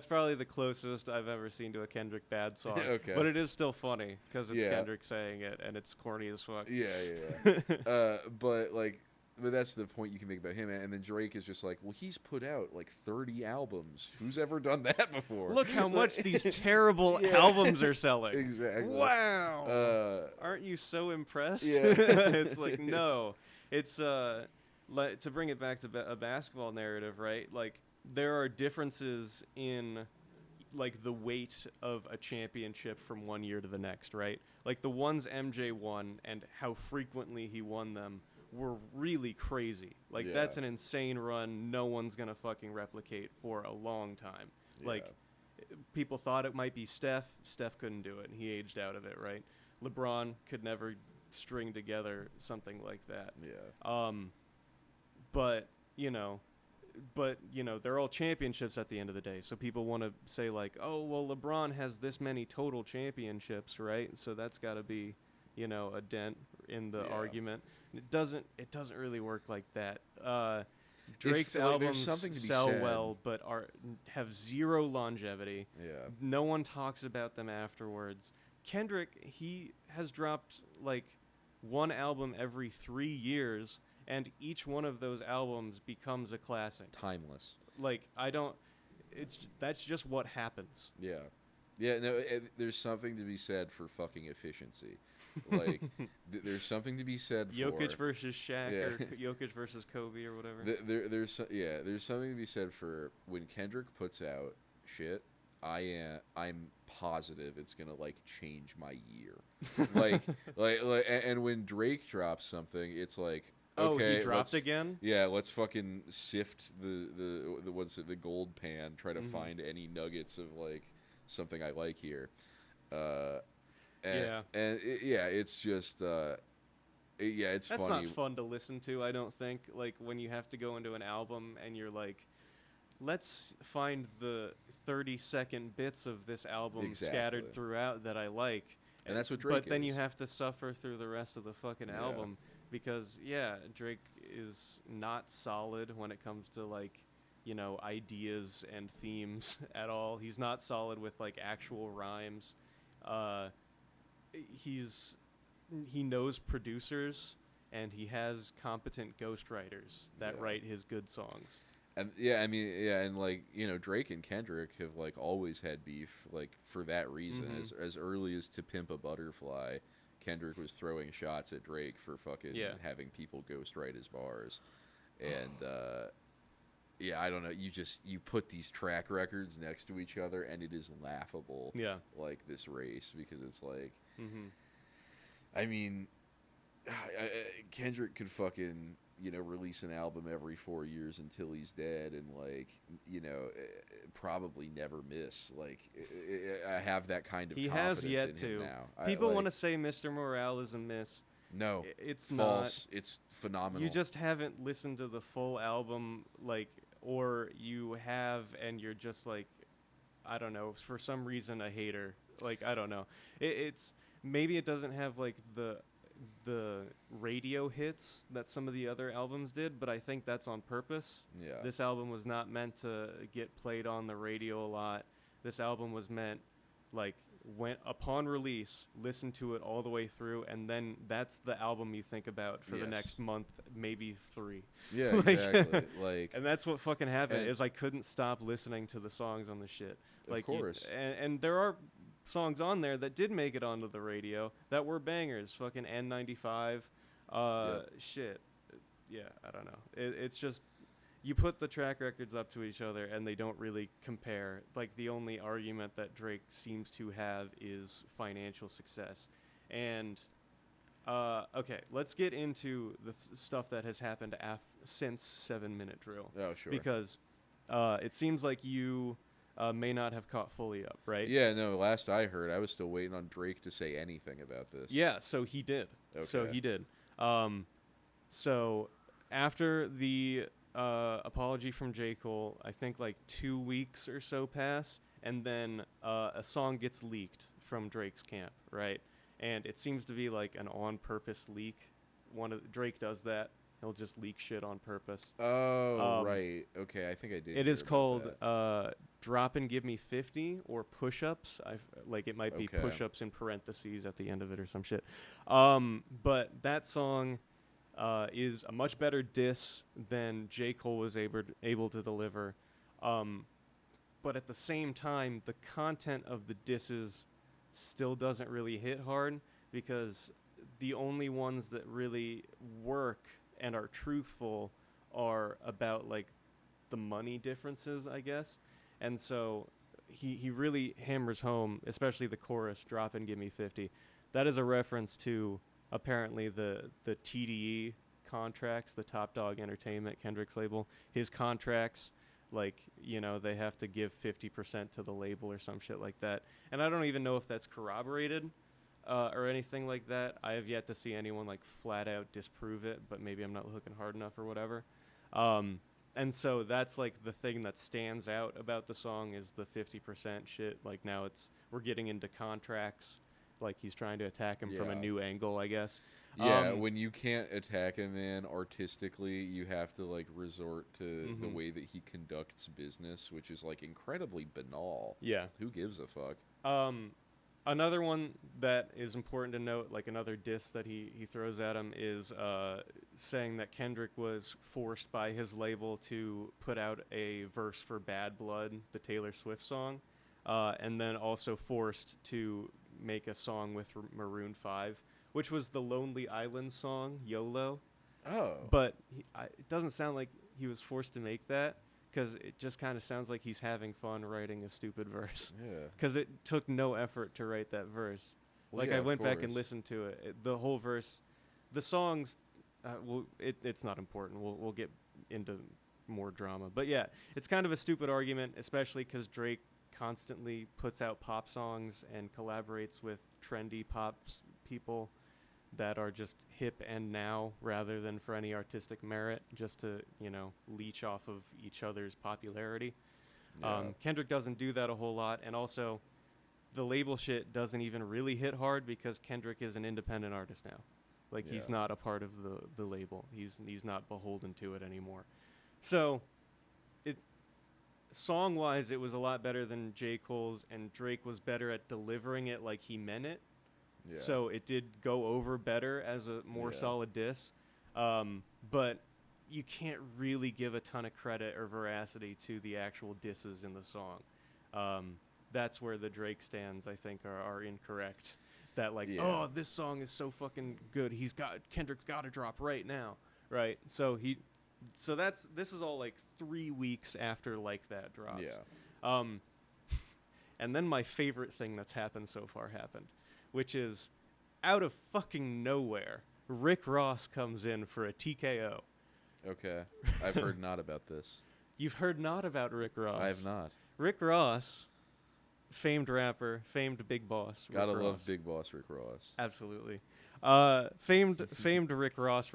probably the closest I've ever seen to a Kendrick bad song. Okay. But it is still funny because it's Yeah. Kendrick saying it and it's corny as fuck. Yeah. But that's the point you can make about him. And then Drake is just like, well, he's put out like 30 albums. Who's ever done that before? Look how much these terrible Yeah. albums are selling. Exactly. Wow. Aren't you so impressed? Yeah. It's like, no. It's to bring it back to a basketball narrative, right? Like there are differences in like the weight of a championship from one year to the next, right? Like the ones MJ won and how frequently he won them were really crazy. Like Yeah. that's an insane run no one's going to fucking replicate for a long time. Like people thought it might be Steph. Steph couldn't do it, and he aged out of it, right? LeBron could never string together something like that. Yeah. But they're all championships at the end of the day. So people want to say like, oh, well, LeBron has this many total championships, right? So that's got to be, a dent in the Yeah. argument. It doesn't really work like that. Drake's there's albums something to be sell said. well, but have zero longevity. Yeah. No one talks about them afterwards. Kendrick, he has dropped like one album every 3 years, and each one of those albums becomes a classic. Timeless. Like that's just what happens. Yeah. Yeah, no, there's something to be said for fucking efficiency. Like, there's something to be said for... Jokic versus Shaq, Yeah. or Jokic versus Kobe, or whatever. There's something to be said for when Kendrick puts out shit. I'm positive it's gonna like change my year. And when Drake drops something, it's like, okay, he dropped let's- again? Yeah, let's fucking sift the what's it, the gold pan, try to Mhm. find any nuggets of like something I like here. Yeah. It's just it's That's funny. not fun to listen to, I don't think. Like when you have to go into an album and you're like, let's find the 30-second bits of this album scattered Exactly. throughout that I like. And that's what But Drake then you is. have to suffer through the rest of the fucking Yeah. album because Drake is not solid when it comes to like, ideas and themes at all. He's not solid with like actual rhymes. He knows producers and he has competent ghostwriters that Yeah. write his good songs. And and like Drake and Kendrick have like always had beef, like for that reason. Mhm. As early as To Pimp a Butterfly, Kendrick was throwing shots at Drake for fucking having people ghostwrite his bars, and I don't know. You put these track records next to each other, and it is laughable. Yeah. Like this race, because it's like, Mm-hmm. I mean, Kendrick could fucking release an album every 4 years until he's dead, and like probably never miss. Like I have that kind of He has confidence yet in to. him now. People want to say Mr. Morale is a miss. no, It's false. not. It's phenomenal. You just haven't listened to the full album, like, or you have, and you're just like, I don't know, for some reason a hater. Like, I don't know. It's maybe it doesn't have like the the radio hits that some of the other albums did, but I think that's on purpose. Yeah. This album was not meant to get played on the radio a lot. This album was meant, like, when upon release, listen to it all the way through, and then that's the album you think about for the Yes. next month, maybe 3. Yeah, Like- exactly. Like, And that's what fucking happened, And- is I couldn't stop listening to the songs on the shit. of Like, course. and there are songs on there that did make it onto the radio that were bangers. Fucking N95. Shit. Yeah, I don't know. It's just, you put the track records up to each other and they don't really compare. Like, the only argument that Drake seems to have is financial success. And, okay, let's get into the stuff that has happened since 7 Minute Drill. Oh, sure. Because it seems like you may not have caught fully up, right? Yeah, no, last I heard, I was still waiting on Drake to say anything about this. Yeah, so he did. So Okay. he did. So after the apology from J. Cole, I think like 2 weeks or so pass, and then a song gets leaked from Drake's camp, right? And it seems to be like an on-purpose leak. Drake does that. He'll just leak shit on purpose. Oh, right. Okay, I think I did. It hear is about called that. Drop and Give Me 50 or Push-Ups. Like, it might be Okay. Push-Ups in parentheses at the end of it or some shit. But that song is a much better diss than J. Cole was able to deliver. But at the same time, the content of the disses still doesn't really hit hard, because the only ones that really work and are truthful are about, like, the money differences, I guess. And so he really hammers home, especially the chorus, "Drop and Give Me 50." That is a reference to apparently the TDE contracts, the Top Dog Entertainment, Kendrick's label. His contracts, like, you know, they have to give 50% to the label or some shit like that. And I don't even know if that's corroborated or anything like that. I have yet to see anyone, like, flat out disprove it, but maybe I'm not looking hard enough or whatever. And so that's, like, the thing that stands out about the song is the 50% shit. Like, now we're getting into contracts. Like, he's trying to attack him from a Yeah. new angle, I guess. Yeah, when you can't attack a man artistically, you have to, like, resort to the Mhm. way that he conducts business, which is, like, incredibly banal. Yeah. Who gives a fuck? Another one that is important to note, like another diss that he throws at him, is saying that Kendrick was forced by his label to put out a verse for Bad Blood, the Taylor Swift song, and then also forced to make a song with Maroon 5, which was the Lonely Island song, YOLO. Oh. But it doesn't sound like he was forced to make that, because it just kind of sounds like he's having fun writing a stupid verse. Yeah. Because it took no effort to write that verse. Well, Like, yeah, I of went back and course. listened to it. The whole verse, the songs, it's not important. We'll get into more drama. But yeah, it's kind of a stupid argument, especially because Drake constantly puts out pop songs and collaborates with trendy people that are just hip and now, rather than for any artistic merit, just to, you know, leech off of each other's popularity. Yeah. Kendrick doesn't do that a whole lot, and also the label shit doesn't even really hit hard because Kendrick is an independent artist now. Like, he's Yeah. not a part of the label. He's not beholden to it anymore. So, song-wise, it was a lot better than J. Cole's, and Drake was better at delivering it like he meant it. Yeah. So it did go over better as a more Yeah. solid diss. But you can't really give a ton of credit or veracity to the actual disses in the song. That's where the Drake stands, I think, are incorrect. That, like, Yeah. oh, this song is so fucking good. Kendrick's got to drop right now, right? So this is all like 3 weeks after Like That drops. Yeah. And then my favorite thing that's happened so far happened, which is, out of fucking nowhere, Rick Ross comes in for a TKO. Okay. I've heard not about this. You've heard not about Rick Ross. I have not. Rick Ross, famed rapper, famed big boss. Gotta Rick love Ross. Big Boss Rick Ross. Absolutely. Famed Rick Ross.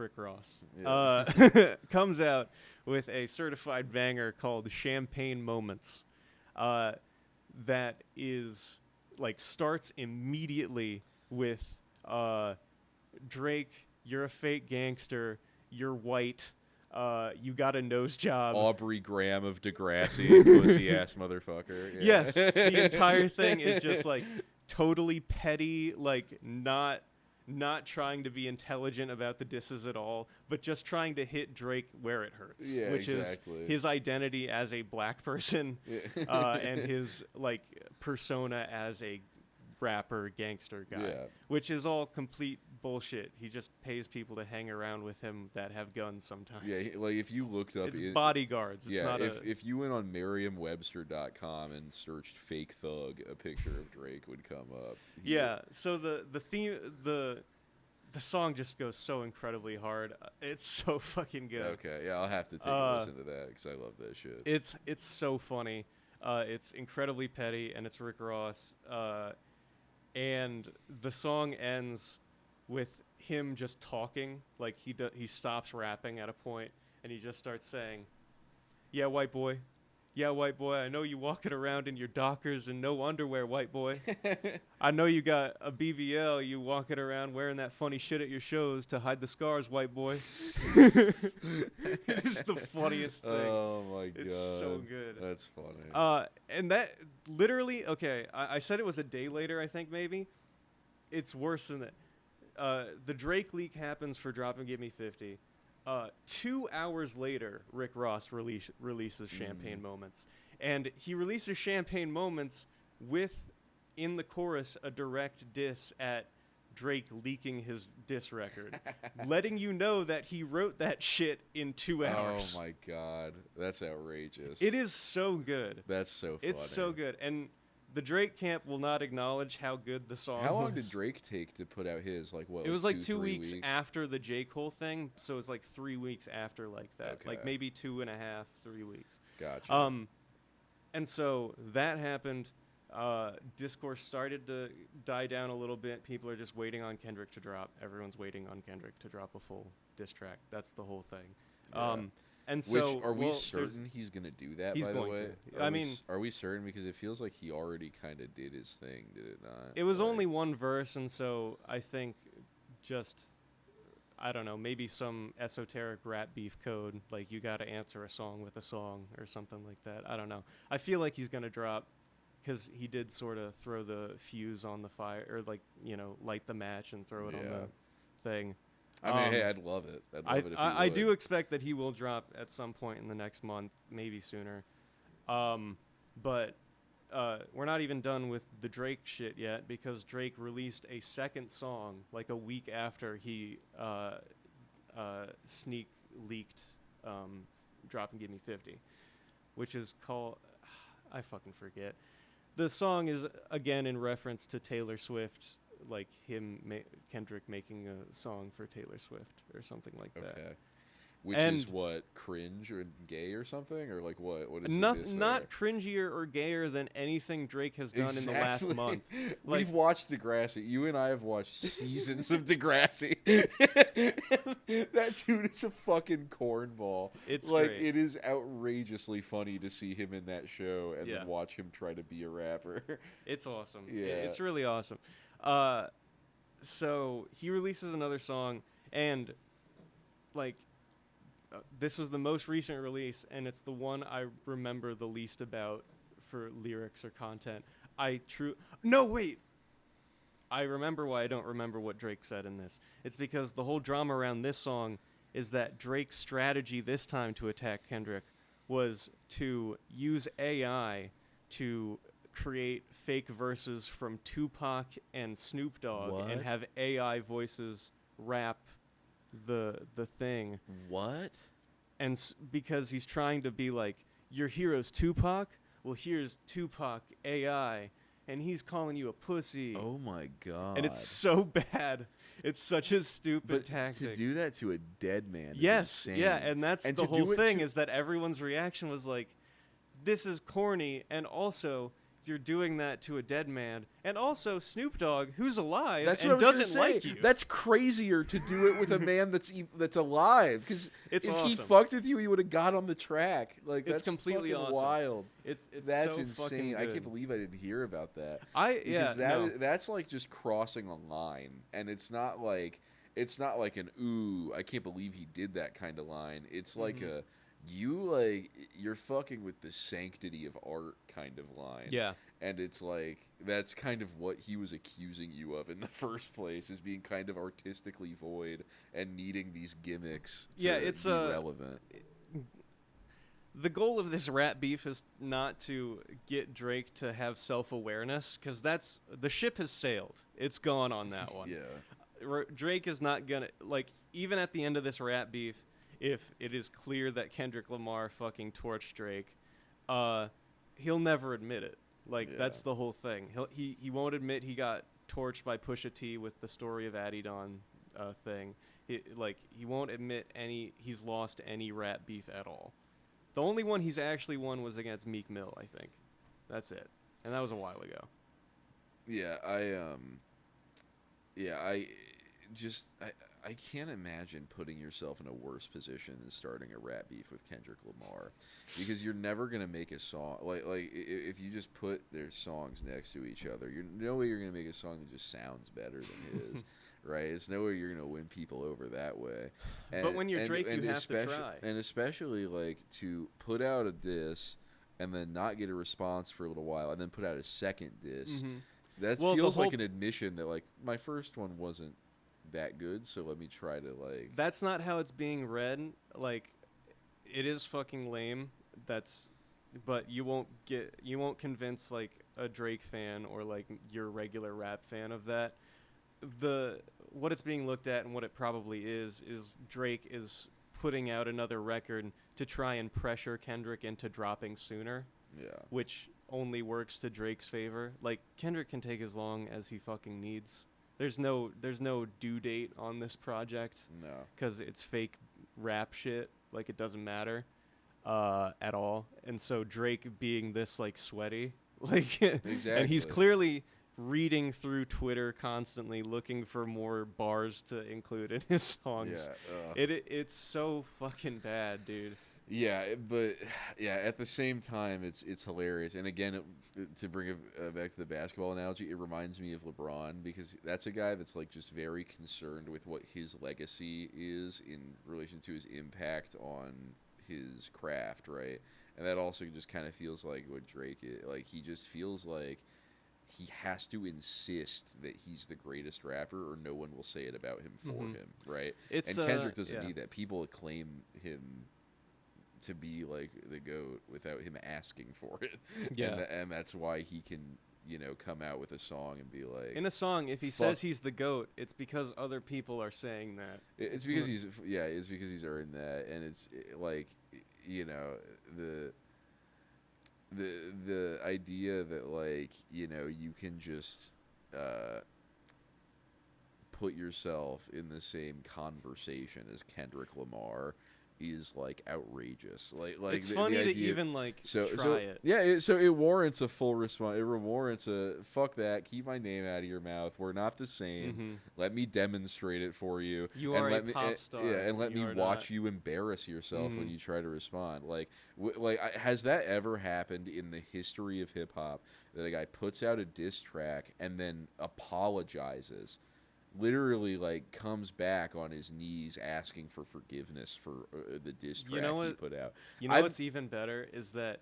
Yeah. Comes out with a certified banger called Champagne Moments. That is, like, starts immediately with Drake, you're a fake gangster. You're white. You got a nose job. Aubrey Graham of Degrassi, pussy ass motherfucker. Yeah. Yes, the entire thing is just like totally petty, like not trying to be intelligent about the disses at all, but just trying to hit Drake where it hurts, Yeah, which exactly. is his identity as a black person and his like persona as a rapper gangster guy, Yeah. which is all complete bullshit. He just pays people to hang around with him that have guns sometimes. Yeah, like if you looked up, It's bodyguards. It's yeah, not if you went on Merriam-Webster.com and searched "fake thug," a picture of Drake would come up. Yeah, so the theme the song just goes so incredibly hard. It's so fucking good. Okay, yeah, I'll have to take a listen to that because I love that shit. It's so funny. It's incredibly petty, and it's Rick Ross. And the song ends with him just talking, like he stops rapping at a point, and he just starts saying, "Yeah, white boy. Yeah, white boy, I know you walking around in your Dockers and no underwear, white boy. I know you got a BBL, you walking around wearing that funny shit at your shows to hide the scars, white boy." It is the funniest thing. Oh my god, It's so good. That's funny. And that literally, okay, I said it was a day later, I think maybe. It's worse than that. The Drake leak happens for Drop and Give Me 50. 2 hours later, Rick Ross releases Champagne Moments. And he releases Champagne Moments with, in the chorus, a direct diss at Drake leaking his diss record, letting you know that he wrote that shit in 2 hours. Oh my god, that's outrageous. It is so good. That's so funny. It's so good. And the Drake camp will not acknowledge how good the song How long was. did Drake take to put out his? Like what? It was like 2 3 weeks after the J. Cole thing, so it's like 3 weeks after like that. Okay. Like maybe 2.5, 3 weeks. Gotcha. And so that happened. Discourse started to die down a little bit. People are just waiting on Kendrick to drop. Everyone's waiting on Kendrick to drop a full diss track. That's the whole thing. Yeah. And Which so, are we well, certain he's gonna do that? he's by going the way, to. I mean, are we certain? Because it feels like he already kind of did his thing, did it not? it was Like- only one verse, and so I think just, I don't know, maybe some esoteric rap beef code, like you got to answer a song with a song or something like that. I don't know. I feel like he's going to drop, because he did sort of throw the fuse on the fire, or like, you know, light the match and throw it on Yeah. the thing. I mean, hey, I'd love it. I'd love it if he I would. do expect that he will drop at some point in the next month, maybe sooner. But we're not even done with the Drake shit yet, because Drake released a second song like a week after he sneak leaked Drop and Give Me 50, which is called, I fucking forget. The song is again in reference to Taylor Swift, like Kendrick making a song for Taylor Swift or something like that. Okay. Which And- is what, cringe or gay or something, or like what? What is the Not diss not there? cringier or gayer than anything Drake has done in the last Exactly. month. We've Like- watched Degrassi. You and I have watched seasons of Degrassi. That dude is a fucking cornball. It's like great. it is outrageously funny to see him in that show and Yeah. then watch him try to be a rapper. It's awesome. Yeah. It's really awesome. So he releases another song, and like this was the most recent release, and it's the one I remember the least about for lyrics or content. No, wait. I remember why I don't remember what Drake said in this. It's because the whole drama around this song is that Drake's strategy this time to attack Kendrick was to use AI to create fake verses from Tupac and Snoop Dogg and What? have AI voices rap the thing. What? And because he's trying to be like, your hero's Tupac? Well, here's Tupac AI, and he's calling you a pussy. Oh my god. And it's so bad. It's such a stupid but tactic. to do that to a dead man. Is Yes, insane. yeah, and that's And the to whole do it thing to- is that everyone's reaction was like, this is corny, and also you're doing that to a dead man, and also Snoop Dogg, who's alive That's and what I was doesn't gonna say. like you. That's crazier to do it with a man that's alive. Because It's if he awesome. fucked with you, he would have got on the track. Like It's that's completely fucking awesome. wild. It's That's so insane. fucking I good. can't believe I didn't hear about that. Yeah, Because no. that's like just crossing a line, and it's not like it's not like an ooh, I can't believe he did that kind of line. It's like Mhm. you're fucking with the sanctity of art kind of line. Yeah. And it's like that's kind of what he was accusing you of in the first place, is being kind of artistically void and needing these gimmicks to Yeah, it's be relevant. The goal of this rap beef is not to get Drake to have self-awareness, because the ship has sailed. It's gone on that one. Yeah. Drake is not gonna, like, even at the end of this rap beef, if it is clear that Kendrick Lamar fucking torched Drake, he'll never admit it. Like, Yeah. that's the whole thing. He won't admit he got torched by Pusha T with the Story of Adidon thing. He won't admit he's lost any rap beef at all. The only one he's actually won was against Meek Mill, I think. That's it. And that was a while ago. Yeah, I can't imagine putting yourself in a worse position than starting a rap beef with Kendrick Lamar, because you're never gonna make a song if you just put their songs next to each other. You're no way you're gonna make a song that just sounds better than his. Right, it's no way you're gonna win people over that way. But when you're Drake, you have to try. And especially like to put out a diss and then not get a response for a little while, and then put out a second diss. Mm-hmm. That Well, feels like an admission that like my first one wasn't that good, so let me try to like. That's not how it's being read. Like, it is fucking lame. But you won't convince like a Drake fan or like your regular rap fan of that. What it's being looked at and what it probably is Drake is putting out another record to try and pressure Kendrick into dropping sooner. Yeah. Which only works to Drake's favor. Like, Kendrick can take as long as he fucking needs. There's no due date on this project. No. Because it's fake rap shit. Like, it doesn't matter at all. And so Drake being this like sweaty, like, Exactly. and he's clearly reading through Twitter constantly looking for more bars to include in his songs. Yeah. It's so fucking bad, dude. Yeah, but yeah, at the same time, it's hilarious. And again, to bring it back to the basketball analogy, it reminds me of LeBron, because that's a guy that's like just very concerned with what his legacy is in relation to his impact on his craft, right? And that also just kind of feels like what Drake is. Like, he just feels like he has to insist that he's the greatest rapper, or no one will say it about him for him, right? And Kendrick doesn't need that. People acclaim him to be like the GOAT without him asking for it. Yeah. And that's why he can, come out with a song and be like, In a song, if he says he's the GOAT, it's because other people are saying that. It's because it's because he's earned that. And it's like, the idea that like, you can just put yourself in the same conversation as Kendrick Lamar is like outrageous. Like it's funny to even like try it. Yeah, so it warrants a full response. It warrants a fuck that. Keep my name out of your mouth. We're not the same. Mm-hmm. Let me demonstrate it for you. You and are let a me, pop star. Yeah, and let You me are watch not. you embarrass yourself when Mhm. you try to respond. Like, has that ever happened in the history of hip hop that a guy puts out a diss track and then apologizes? Literally, like, comes back on his knees asking for forgiveness for the diss track he put out. You know what's even better is that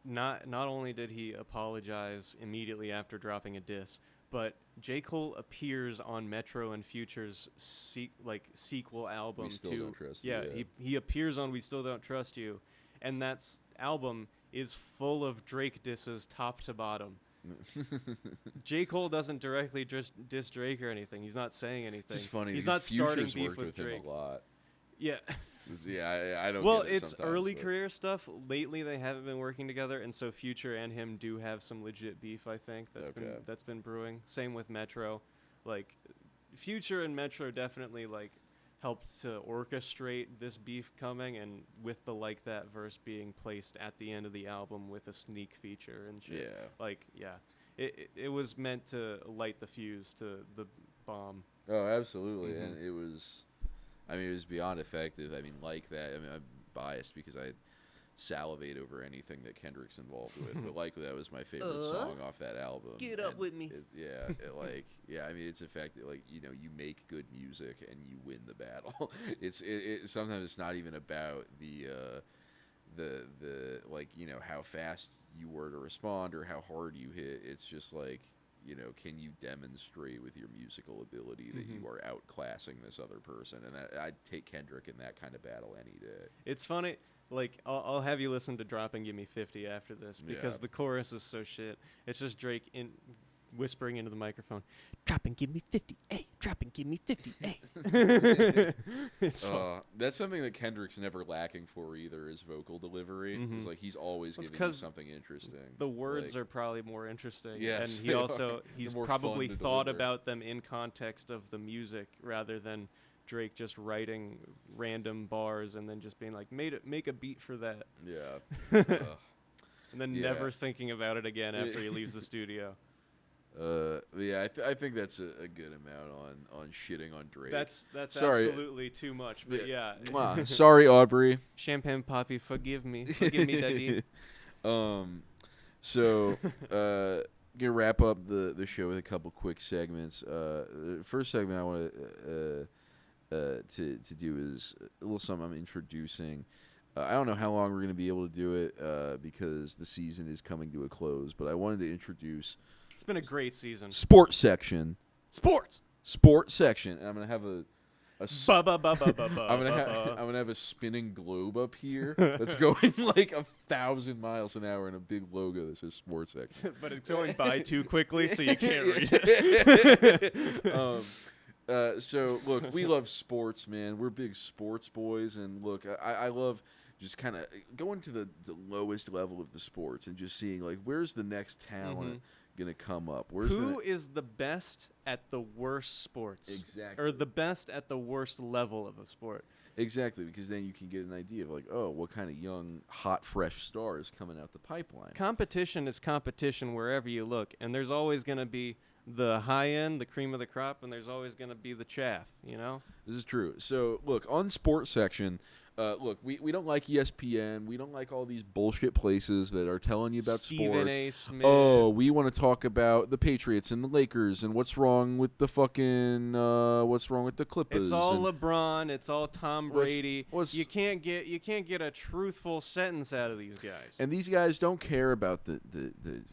not only did he apologize immediately after dropping a diss, but J. Cole appears on Metro and Future's sequel album We Still to Don't Trust You, yeah, yeah. he appears on We Still Don't Trust You, and that album is full of Drake disses top to bottom. J. Cole doesn't directly diss Drake or anything. He's not saying anything. Just funny. He's because not starting Future's beef worked with Drake. him a lot. Yeah. Yeah, I don't. Well, get it it's sometimes, early but- career stuff. Lately, they haven't been working together, and so Future and him do have some legit beef. I think that's been brewing. Same with Metro. Like, Future and Metro definitely like helped to orchestrate this beef coming, and with the Like That verse being placed at the end of the album with a sneak feature and shit. Yeah. Like, yeah. It was meant to light the fuse to the bomb. Oh, absolutely, Mhm. and it was. I mean, it was beyond effective. I mean, Like That. I mean, I'm biased because I salivate over anything that Kendrick's involved with, but likely that was my favorite song off that album. Get up And with me. I mean, it's the fact that, like, you know, you make good music and you win the battle. Sometimes it's not even about the like, you know, how fast you were to respond or how hard you hit. It's just like, you know, can you demonstrate with your musical ability that you are outclassing this other person? And I'd take Kendrick in that kind of battle any day. It's funny. Like, I'll have you listen to Drop and Give Me 50 after this because Yeah. the chorus is so shit. It's just Drake whispering into the microphone, "Drop and give me 50, hey, drop and give me 50, hey." That's something that Kendrick's never lacking for either, is vocal delivery. It's like he's always Well, it's giving you 'cause something interesting. The words Like, are probably more interesting. Yes, and they are. he's They're more probably fun to thought deliver. about them in context of the music rather than Drake just writing random bars and then just being like, make a beat for that. yeah. And then Yeah. never thinking about it again after he leaves the studio. Yeah, I think that's a good amount on shitting on Drake. That's Sorry. absolutely too much. But yeah. Mwah. Sorry, Aubrey. Champagne Poppy, forgive me. Forgive me, Daddy. So gonna wrap up the show with a couple quick segments. The first segment I want to do is a little something I'm introducing. I don't know how long we're gonna be able to do it because the season is coming to a close. But I wanted to introduce It's been a great season. sports section. Sports. Sports section, and I'm gonna have Ba ba ba ba ba ba. I'm gonna have a spinning globe up here that's going like 1,000 miles an hour and a big logo that says sports section. But it's going by too quickly, so you can't read it. So look, we love sports, man. We're big sports boys, and look, I love just kind of going to the lowest level of the sports and just seeing like where's the next talent gonna come up. Who is the best at the worst sports? Exactly. Or the best at the worst level of a sport? Exactly, because then you can get an idea of like, oh, what kind of young, hot, fresh star is coming out the pipeline. Competition is competition wherever you look, and there's always going to be the high end, the cream of the crop, and there's always going to be the chaff, you know? This is true. So, look, on sports section, look, we don't like ESPN. We don't like all these bullshit places that are telling you about Stephen sports. A. Smith. Oh, we want to talk about the Patriots and the Lakers and what's wrong with the fucking what's wrong with the Clippers. It's all and LeBron. It's all Tom what's- Brady. what's- You can't get a truthful sentence out of these guys. and these guys don't care about the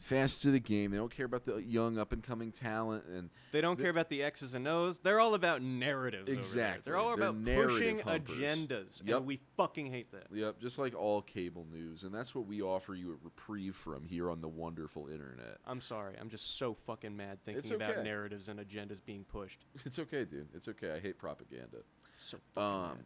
facets of the game. They don't care about the young up and coming talent. And They don't care about the X's and O's. They're all about narratives. over there. Exactly. They're all They're about narrative pushing humpers. agendas, Yep. and we fucking hate that. yep, just like all cable news, and that's what we offer you a reprieve from here on the wonderful internet. I'm sorry. I'm just so fucking mad thinking It's about okay. narratives and agendas being pushed. It's okay, dude. It's okay. I hate propaganda. So fucking mad.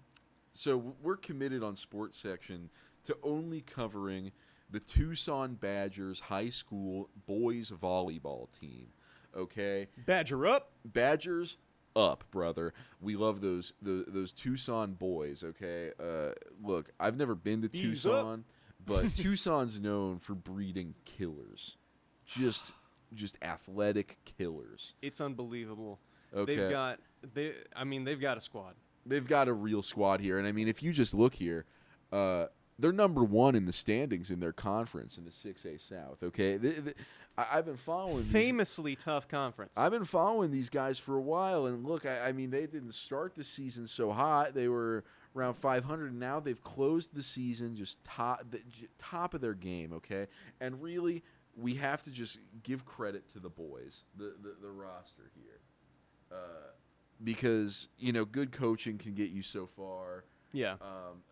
So we're committed on sports section to only covering the Tucson Badgers high school boys volleyball team. Okay, Badger up. Badgers up, brother. We love those Tucson boys. Okay, look, I've never been to Ease Tucson, but Tucson's known for breeding killers, just athletic killers. It's unbelievable. Okay. They've got a squad. They've got a real squad here, and I mean, if you just look here, they're number one in the standings in their conference in the 6A South. Okay, I've been following Famously tough conference. I've been following these guys for a while, and look, I mean, they didn't start the season so hot. They were around 500, and now they've closed the season just top of their game. Okay, and really, we have to just give credit to the boys, the roster here. Because, you know, good coaching can get you so far. Yeah.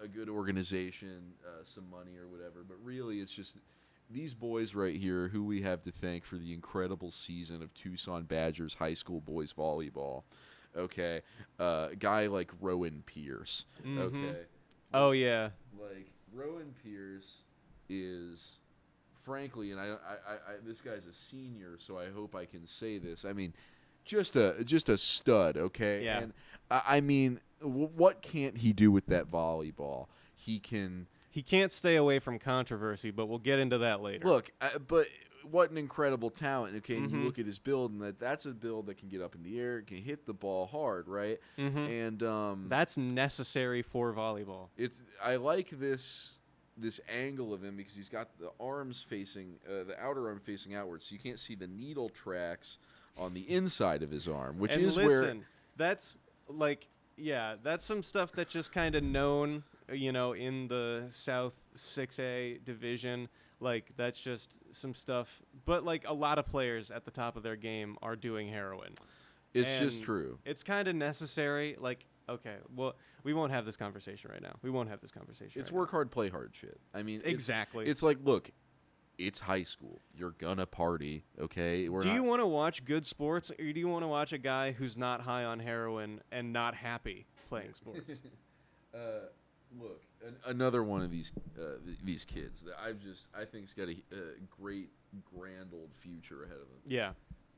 A good organization, some money or whatever. But really, it's just these boys right here who we have to thank for the incredible season of Tucson Badgers high school boys volleyball. Okay. A guy like Rowan Pierce. Mhm. Okay. Oh yeah. Like, Rowan Pierce is, frankly, and I this guy's a senior, so I hope I can say this. I mean, just a stud, okay? Yeah. And I mean, what can't he do with that volleyball? He can't stay away from controversy, but we'll get into that later. look, but what an incredible talent, okay? And you Mhm. look at his build, and that's a build that can get up in the air, can hit the ball hard, right? Mhm. And That's necessary for volleyball. I like this this angle of him because he's got the arms facing the outer arm facing outwards, so you can't see the needle tracks on the inside of his arm, which and is listen, that's like, yeah, that's some stuff that's just kind of known, you know, in the South 6A division. Like, that's just some stuff. But, like, a lot of players at the top of their game are doing heroin. it's And just true. It's kind of necessary. Like, okay, well, we won't have this conversation right now. We won't have this conversation It's right work hard, play hard shit. I mean, Exactly. It's like, look, it's high school. You're gonna party, okay? Do you want to watch good sports, or do you want to watch a guy who's not high on heroin and not happy playing sports? Look, another one of these kids that I think's got a great grand old future ahead of him Yeah.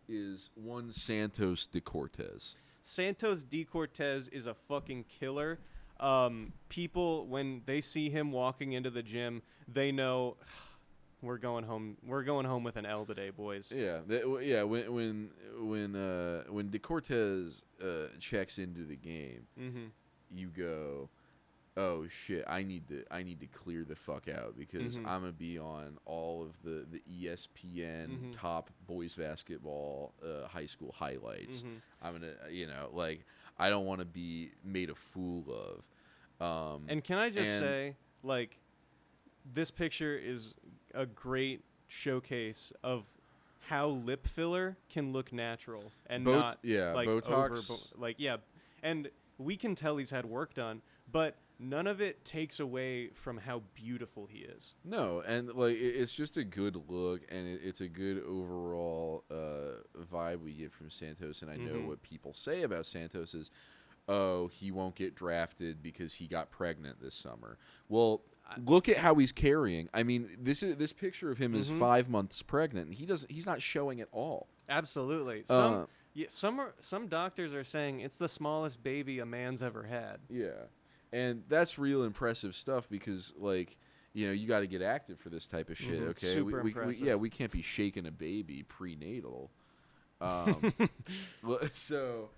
is one Santos de Cortez. Santos D. Cortez is a fucking killer. People, when they see him walking into the gym, they know we're going home. We're going home with an L today, boys. Yeah, when de Cortez checks into the game, Mm-hmm. you go, oh shit, I need to clear the fuck out because Mhm. I'm gonna be on all of the ESPN Mhm. top boys basketball high school highlights. Mhm. I'm gonna, like, I don't want to be made a fool of. And can I just and- say, like, this picture is a great showcase of how lip filler can look natural and not like Botox. and we can tell he's had work done, but none of it takes away from how beautiful he is. No, and like it's just a good look, and it's a good overall vibe we get from Santos. And I know Mhm. what people say about Santos is, oh, he won't get drafted because he got pregnant this summer. Well, look at how he's carrying. I mean, this picture of him is Mhm. 5 months pregnant, and he's not showing at all. Absolutely. Uh, Some doctors are saying it's the smallest baby a man's ever had. Yeah, and that's real impressive stuff because, like, you got to get active for this type of shit. Mhm. Okay, Super impressive. we can't be shaking a baby prenatal. So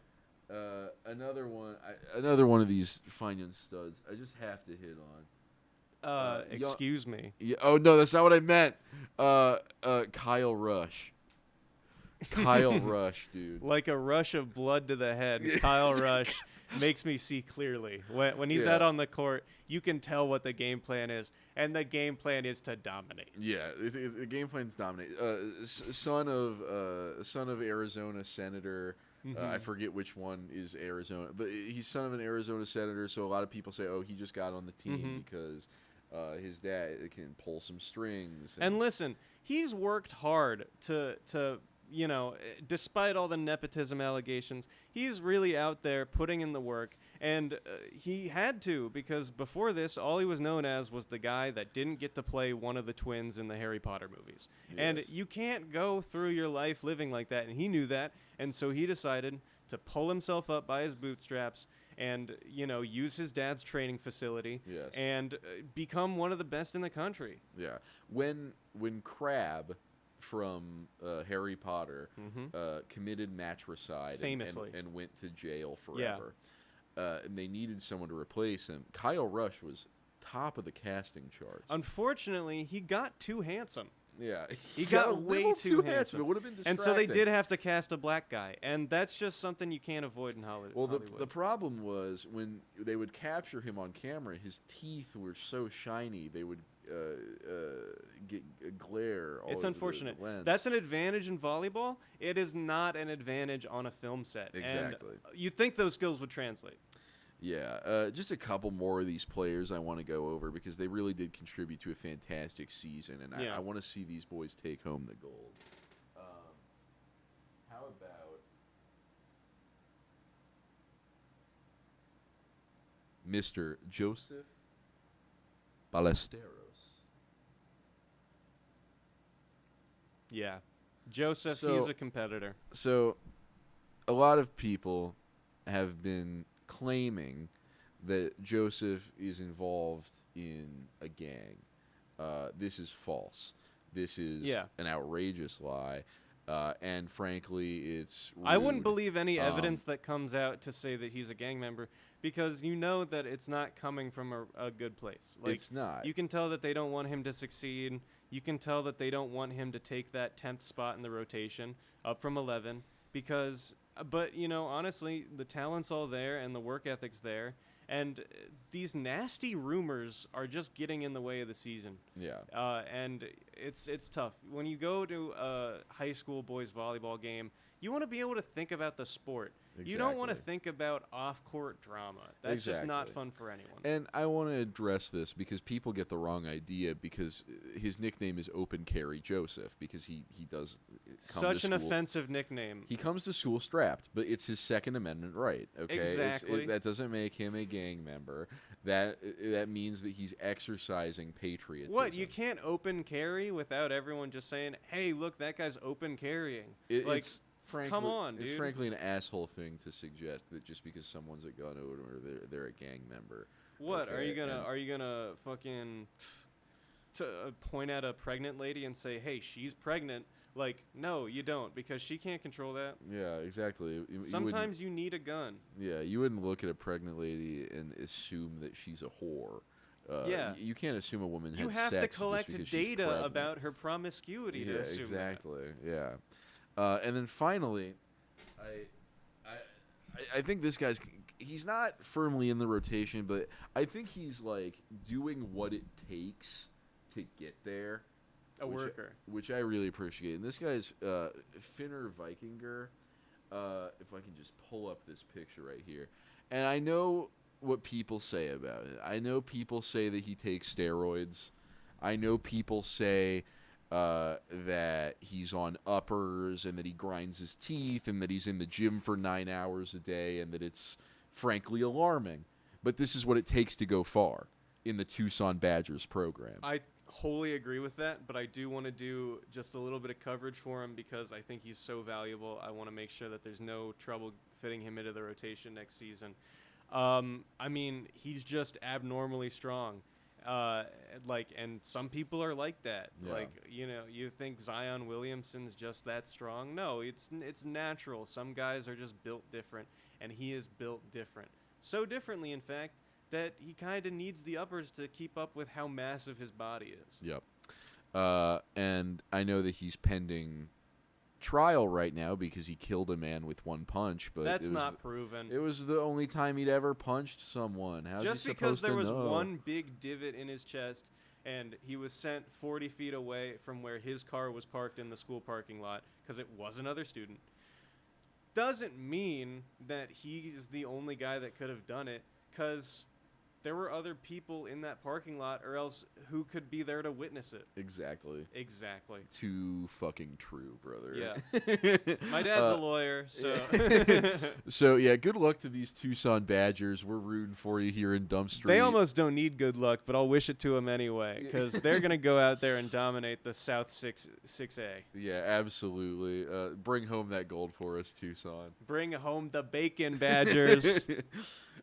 another one of these fine young studs. I just have to hit on. Excuse me. Yeah, oh no, that's not what I meant. Kyle Rush. Kyle Rush, dude. Like a rush of blood to the head, Kyle Rush makes me see clearly. When he's Yeah. out on the court, you can tell what the game plan is, and the game plan is to dominate. Yeah, the game plan's dominate. Son of Arizona senator. I forget which one is Arizona, but he's son of an Arizona senator. So a lot of people say, "Oh, he just got on the team because his dad can pull some strings." And listen, he's worked hard to despite all the nepotism allegations, he's really out there putting in the work, and he had to, because before this, all he was known as was the guy that didn't get to play one of the twins in the Harry Potter movies. And Yes. you can't go through your life living like that, and he knew that, and so he decided to pull himself up by his bootstraps and, use his dad's training facility Yes. and become one of the best in the country. Yeah, when Crabbe from Harry Potter committed matricide Famously. and went to jail forever, and they needed someone to replace him. Kyle Rush was top of the casting charts. Unfortunately, he got too handsome. Yeah, He got got a way little too handsome. handsome. It would have been And distracting. so they did have to cast a black guy, and that's just something you can't avoid in Hollywood. Well, the problem was when they would capture him on camera, his teeth were so shiny they would get a glare. All It's over the unfortunate. lens. That's an advantage in volleyball. It is not an advantage on a film set. Exactly. And you'd think those skills would translate. Yeah, just a couple more of these players I want to go over because they really did contribute to a fantastic season, and Yeah. I want to see these boys take home the gold. How about Mr. Joseph Ballesteros? Yeah. Joseph, So- he's a competitor. So, a lot of people have been claiming that Joseph is involved in a gang. This is false. This is Yeah. an outrageous lie. And frankly, it's rude. I wouldn't believe any Um, evidence that comes out to say that he's a gang member because you know that it's not coming from a good place. Like, it's not. you can tell that they don't want him to succeed. You can tell that they don't want him to take that 10th spot in the rotation up from 11 because, but, you know, honestly, the talent's all there and the work ethic's there. And these nasty rumors are just getting in the way of the season. Yeah. And it's tough. When you go to a high school boys volleyball game, you want to be able to think about the sport. You don't want to Exactly. think about off-court drama. That's just not Exactly. fun for anyone. And I want to address this because people get the wrong idea because his nickname is Open Carry Joseph because he does come Such to an school. offensive nickname. He comes to school strapped, but it's his Second Amendment right. Okay, Exactly. That doesn't make him a gang member. That means that he's exercising patriotism. What, you can't open carry without everyone just saying, hey, look, that guy's open carrying. Like, It's frankly, come on, It's dude. frankly an asshole thing to suggest that just because someone's a gun owner, they're a gang member. what, are Okay, you gonna and- are you gonna fucking point at a pregnant lady and say, hey, she's pregnant? Like, no, you don't, because she can't control that. Yeah, exactly. You wouldn't- Sometimes you need a gun. Yeah, you wouldn't look at a pregnant lady and assume that she's a whore. Yeah. You can't assume a woman You had have sex to just collect because she's data pregnant. about her promiscuity to Yeah, assume exactly. Yeah. And then finally, I think this guy's he's not firmly in the rotation, but I think he's like doing what it takes to get there. that. A worker. Which I really appreciate. And this guy's Finner Vikinger. If I can just pull up this picture right here. And I know what people say about it. I know people say that he takes steroids. I know people say that he's on uppers and that he grinds his teeth and that he's in the gym for 9 hours a day and that it's frankly alarming. But this is what it takes to go far in the Tucson Badgers program. I wholly agree with that, but I do want to do just a little bit of coverage for him because I think he's so valuable. I want to make sure that there's no trouble fitting him into the rotation next season. I mean, he's just abnormally strong. And some people are like that. Yeah. Like, you know, you think Zion Williamson's just that strong. No, it's natural. Some guys are just built different, and he is built different. So differently, in fact, that he kind of needs the uppers to keep up with how massive his body is. Yep. And I know that he's pending trial right now because he killed a man with one punch, but That's it was not proven. It was the only time he'd ever punched someone. How's Just he because supposed there to was know? one big divot in his chest and he was sent 40 feet away from where his car was parked in the school parking lot because it was another student, doesn't mean that he is the only guy that could have done it, because there were other people in that parking lot or else who could be there to witness it. Exactly. Exactly. Too fucking true, brother. Yeah. My dad's a lawyer, so So, yeah, good luck to these Tucson Badgers. We're rooting for you here in Dump Street. they almost don't need good luck, but I'll wish it to them anyway, because they're going to go out there and dominate the South 6A. Yeah, absolutely. Bring home that gold for us, Tucson. Bring home the bacon, Badgers.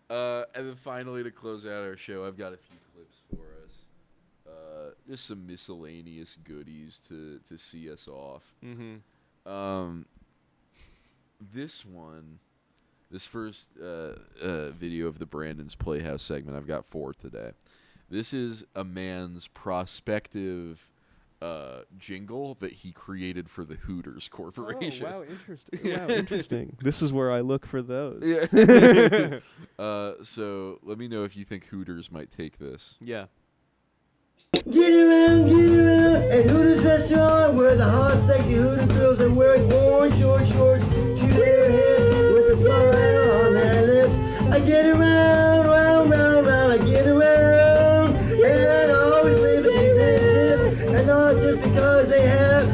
And then finally, to close out our show, I've got a few clips for us. Just some miscellaneous goodies to see us off. Mm-hmm. This first video of the Brandon's Playhouse segment, I've got 4 today. This is a man's prospective jingle that he created for the Hooters Corporation. Oh, wow, interesting. Wow, interesting. This is where I look for those. Yeah. So let me know if you think Hooters might take this. Yeah. Get around at Hooters Restaurant, where the hot, sexy Hooter girls are wearing orange short shorts to their heads with a smile on their lips. I get around, round, round, round, I get around, and I always leave a decent tip, and not just because they have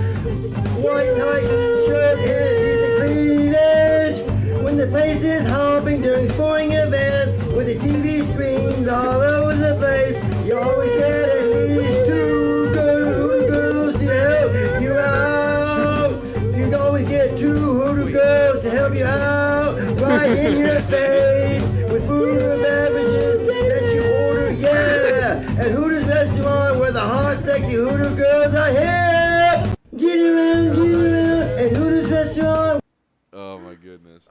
white tight shirt and a decent cleavage. When the place is hopping during sporting events, with the TV screens all over the place, you always get at least 2 girls to help you out. You always get 2 Hooter girls to help you out, right in your face, with food and beverages that you order, yeah. At Hooters Restaurant, where the hot, sexy Hooter girls are here. Get around at Hooters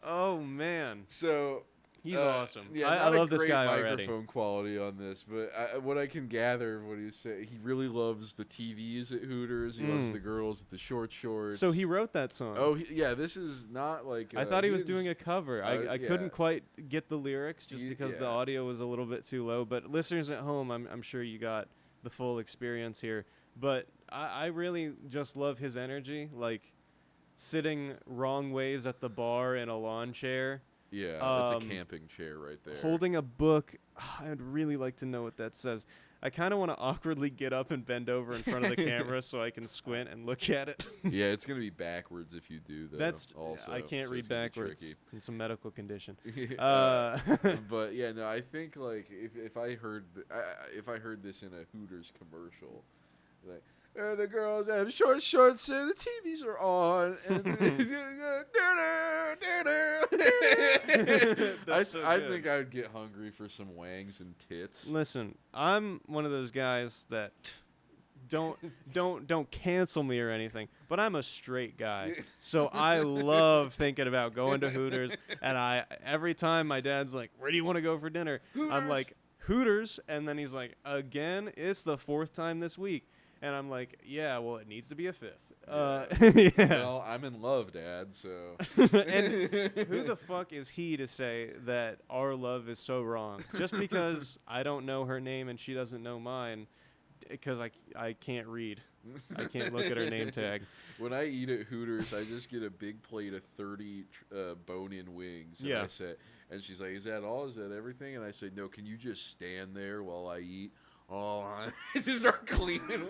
Oh man, So he's awesome. Yeah, I not love a this great guy microphone already. quality on this, but what I can gather of what he said, he really loves the TVs at Hooters. He loves the girls with the short shorts. So he wrote that song. Oh, yeah. This is not like. I thought he was didn't doing a cover. I yeah. couldn't quite get the lyrics just He- because the yeah. audio was a little bit too low. But listeners at home, I'm sure you got the full experience here. But I really just love his energy, like sitting wrong ways at the bar in a lawn chair, Yeah, that's a Um, camping chair right there. holding a book. I'd really like to know what that says. I kind of want to awkwardly get up and bend over in front of the camera so I can squint and look at it. Yeah, it's gonna be backwards if you do though. That's also. I can't so read it's gonna be backwards. tricky. It's a medical condition. But yeah, no, I think like if I heard if I heard this in a Hooters commercial, like the girls have short shorts and the TVs are on. That's so I good. think I would get hungry for some wangs and tits. Listen, I'm one of those guys that don't cancel me or anything, but I'm a straight guy. So I love thinking about going to Hooters, and every time my dad's like, "Where do you want to go for dinner?" I'm Hooters. like, "Hooters," and then he's like, "Again? It's the 4th time this week." And I'm like, "Yeah, well, it needs to be a 5th." Yeah. Well, I'm in love, Dad. So. And who the fuck is he to say that our love is so wrong? Just because I don't know her name and she doesn't know mine, because I can't read. I can't look at her name tag. When I eat at Hooters, I just get a big plate of 30 bone-in wings. And Yeah. I said, and she's like, "Is that all? Is that everything?" And I say, "No. Can you just stand there while I eat?" Oh, I just start cleaning.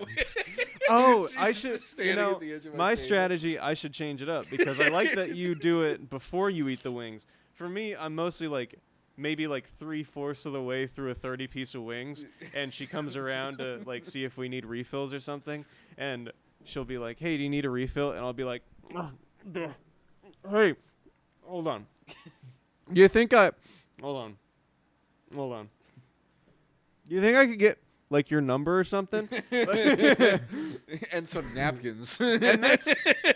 Oh, She's I just should. standing You know, at the edge of my table. strategy. I should change it up because I like that you do it before you eat the wings. For me, I'm mostly like maybe like 3/4 of the way through a 30-piece of wings, and she comes around to like see if we need refills or something, and she'll be like, "Hey, do you need a refill?" And I'll be like, "Hey, hold on. You think I? Hold on. You think I could get like your number or something?" And some napkins. And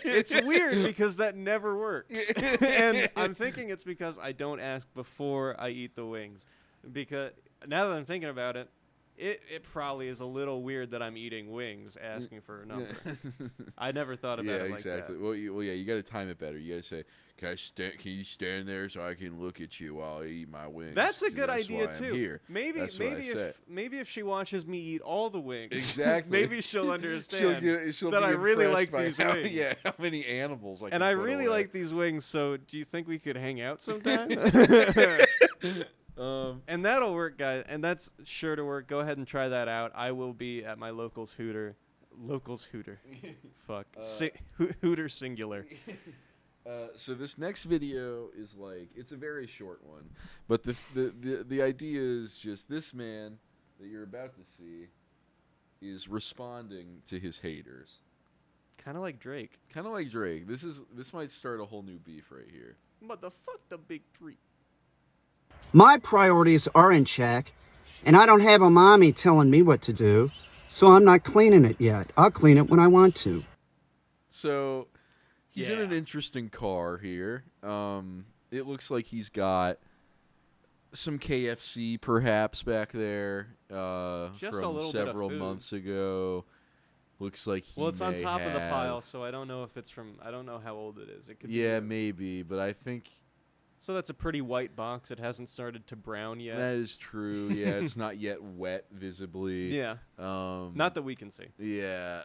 it's weird because that never works. And I'm thinking it's because I don't ask before I eat the wings. Because now that I'm thinking about it, it probably is a little weird that I'm eating wings asking for a number. I never thought about Yeah, it like exactly. that. Well, yeah, you got to time it better. You got to say, Can you stand there so I can look at you while I eat my wings?" That's a 'Cause good that's idea why I'm too. here." Maybe That's what I maybe said. maybe if she watches me eat all the wings, Exactly. maybe she'll understand She'll that be I really like impressed by these how, wings. Yeah, how many animals I And can I put really away. like these wings, so do you think we could hang out sometime? And that'll work, guys. And that's sure to work. Go ahead and try that out. I will be at my locals Hooter. Fuck. Hooter singular. So this next video is like, it's a very short one, but the idea is just this man that you're about to see is responding to his haters, Kind of like Drake. kind of like Drake. This might start a whole new beef right here. Motherfuck the big tree. My priorities are in check, and I don't have a mommy telling me what to do, so I'm not cleaning it yet. I'll clean it when I want to. So he's in Yeah. an interesting car here. It looks like he's got some KFC perhaps back there Just a from little bit of several food. months ago. Looks like he Well, it's on may top of the have- pile, so I don't know if it's from. I don't know how old it is. It could Yeah, be. maybe, but I think So that's a pretty white box. It hasn't started to brown yet. that is true. Yeah, it's not yet wet visibly. Yeah. Um, Not that we can see. Yeah,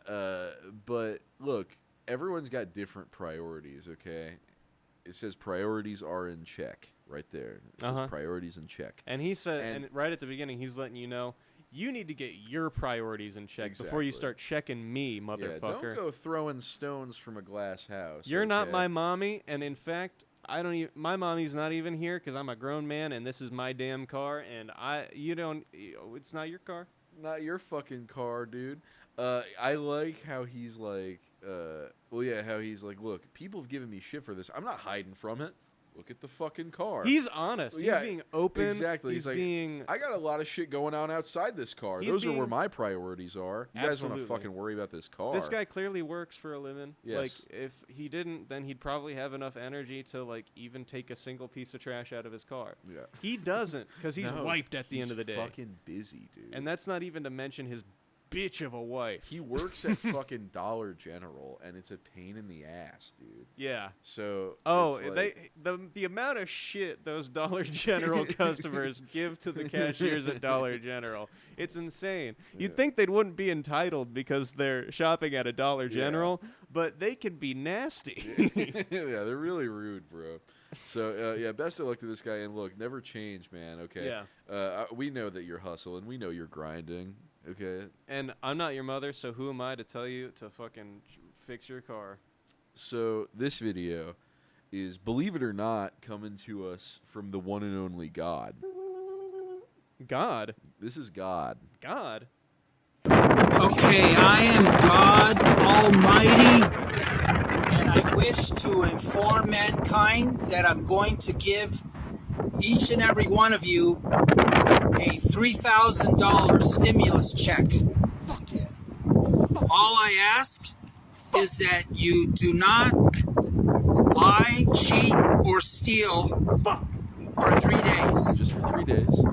but look, everyone's got different priorities, okay? It says priorities are in check right there. It says priorities in check. And he said, And- and right at the beginning, he's letting you know, you need to get your priorities in check before you Exactly. start checking me, Yeah, motherfucker. don't go throwing stones from a glass house. You're not okay? my mommy, and in fact, I don't even. My mommy's not even here because I'm a grown man, and this is my damn car, and you don't. It's not your car. Not your fucking car, dude. I like how he's like, how he's like, look, people have given me shit for this. I'm not hiding from it. Look at the fucking car. He's honest. Yeah, he's being open. Exactly. He's like, being. I got a lot of shit going on outside this car. He's Those are where being- my priorities are. You guys want to Absolutely. fucking worry about this car. This guy clearly works for a living. Yes. Like, if he didn't, then he'd probably have enough energy to, like, even take a single piece of trash out of his car. Yeah. He doesn't, because he's No, wiped at the he's end of the day. fucking busy, dude. And that's not even to mention his bitch of a wife. He works at fucking Dollar General, and it's a pain in the ass, dude. Yeah. So Oh, it's like, the amount of shit those Dollar General customers give to the cashiers at Dollar General, it's insane. You'd Yeah. think they wouldn't be entitled because they're shopping at a Dollar General, but they can be nasty. yeah, they're really rude, bro. So yeah, best of luck to this guy, and look, never change, man. Okay. Yeah. We know that you're hustling. We know you're grinding. Okay. And I'm not your mother, so who am I to tell you to fucking fix your car? So this video is, believe it or not, coming to us from the one and only God. God? This is God. God? Okay, I am God Almighty, and I wish to inform mankind that I'm going to give each and every one of you a $3,000 stimulus check. All I ask is that you do not lie, cheat, or steal for 3 days. Just for 3 days.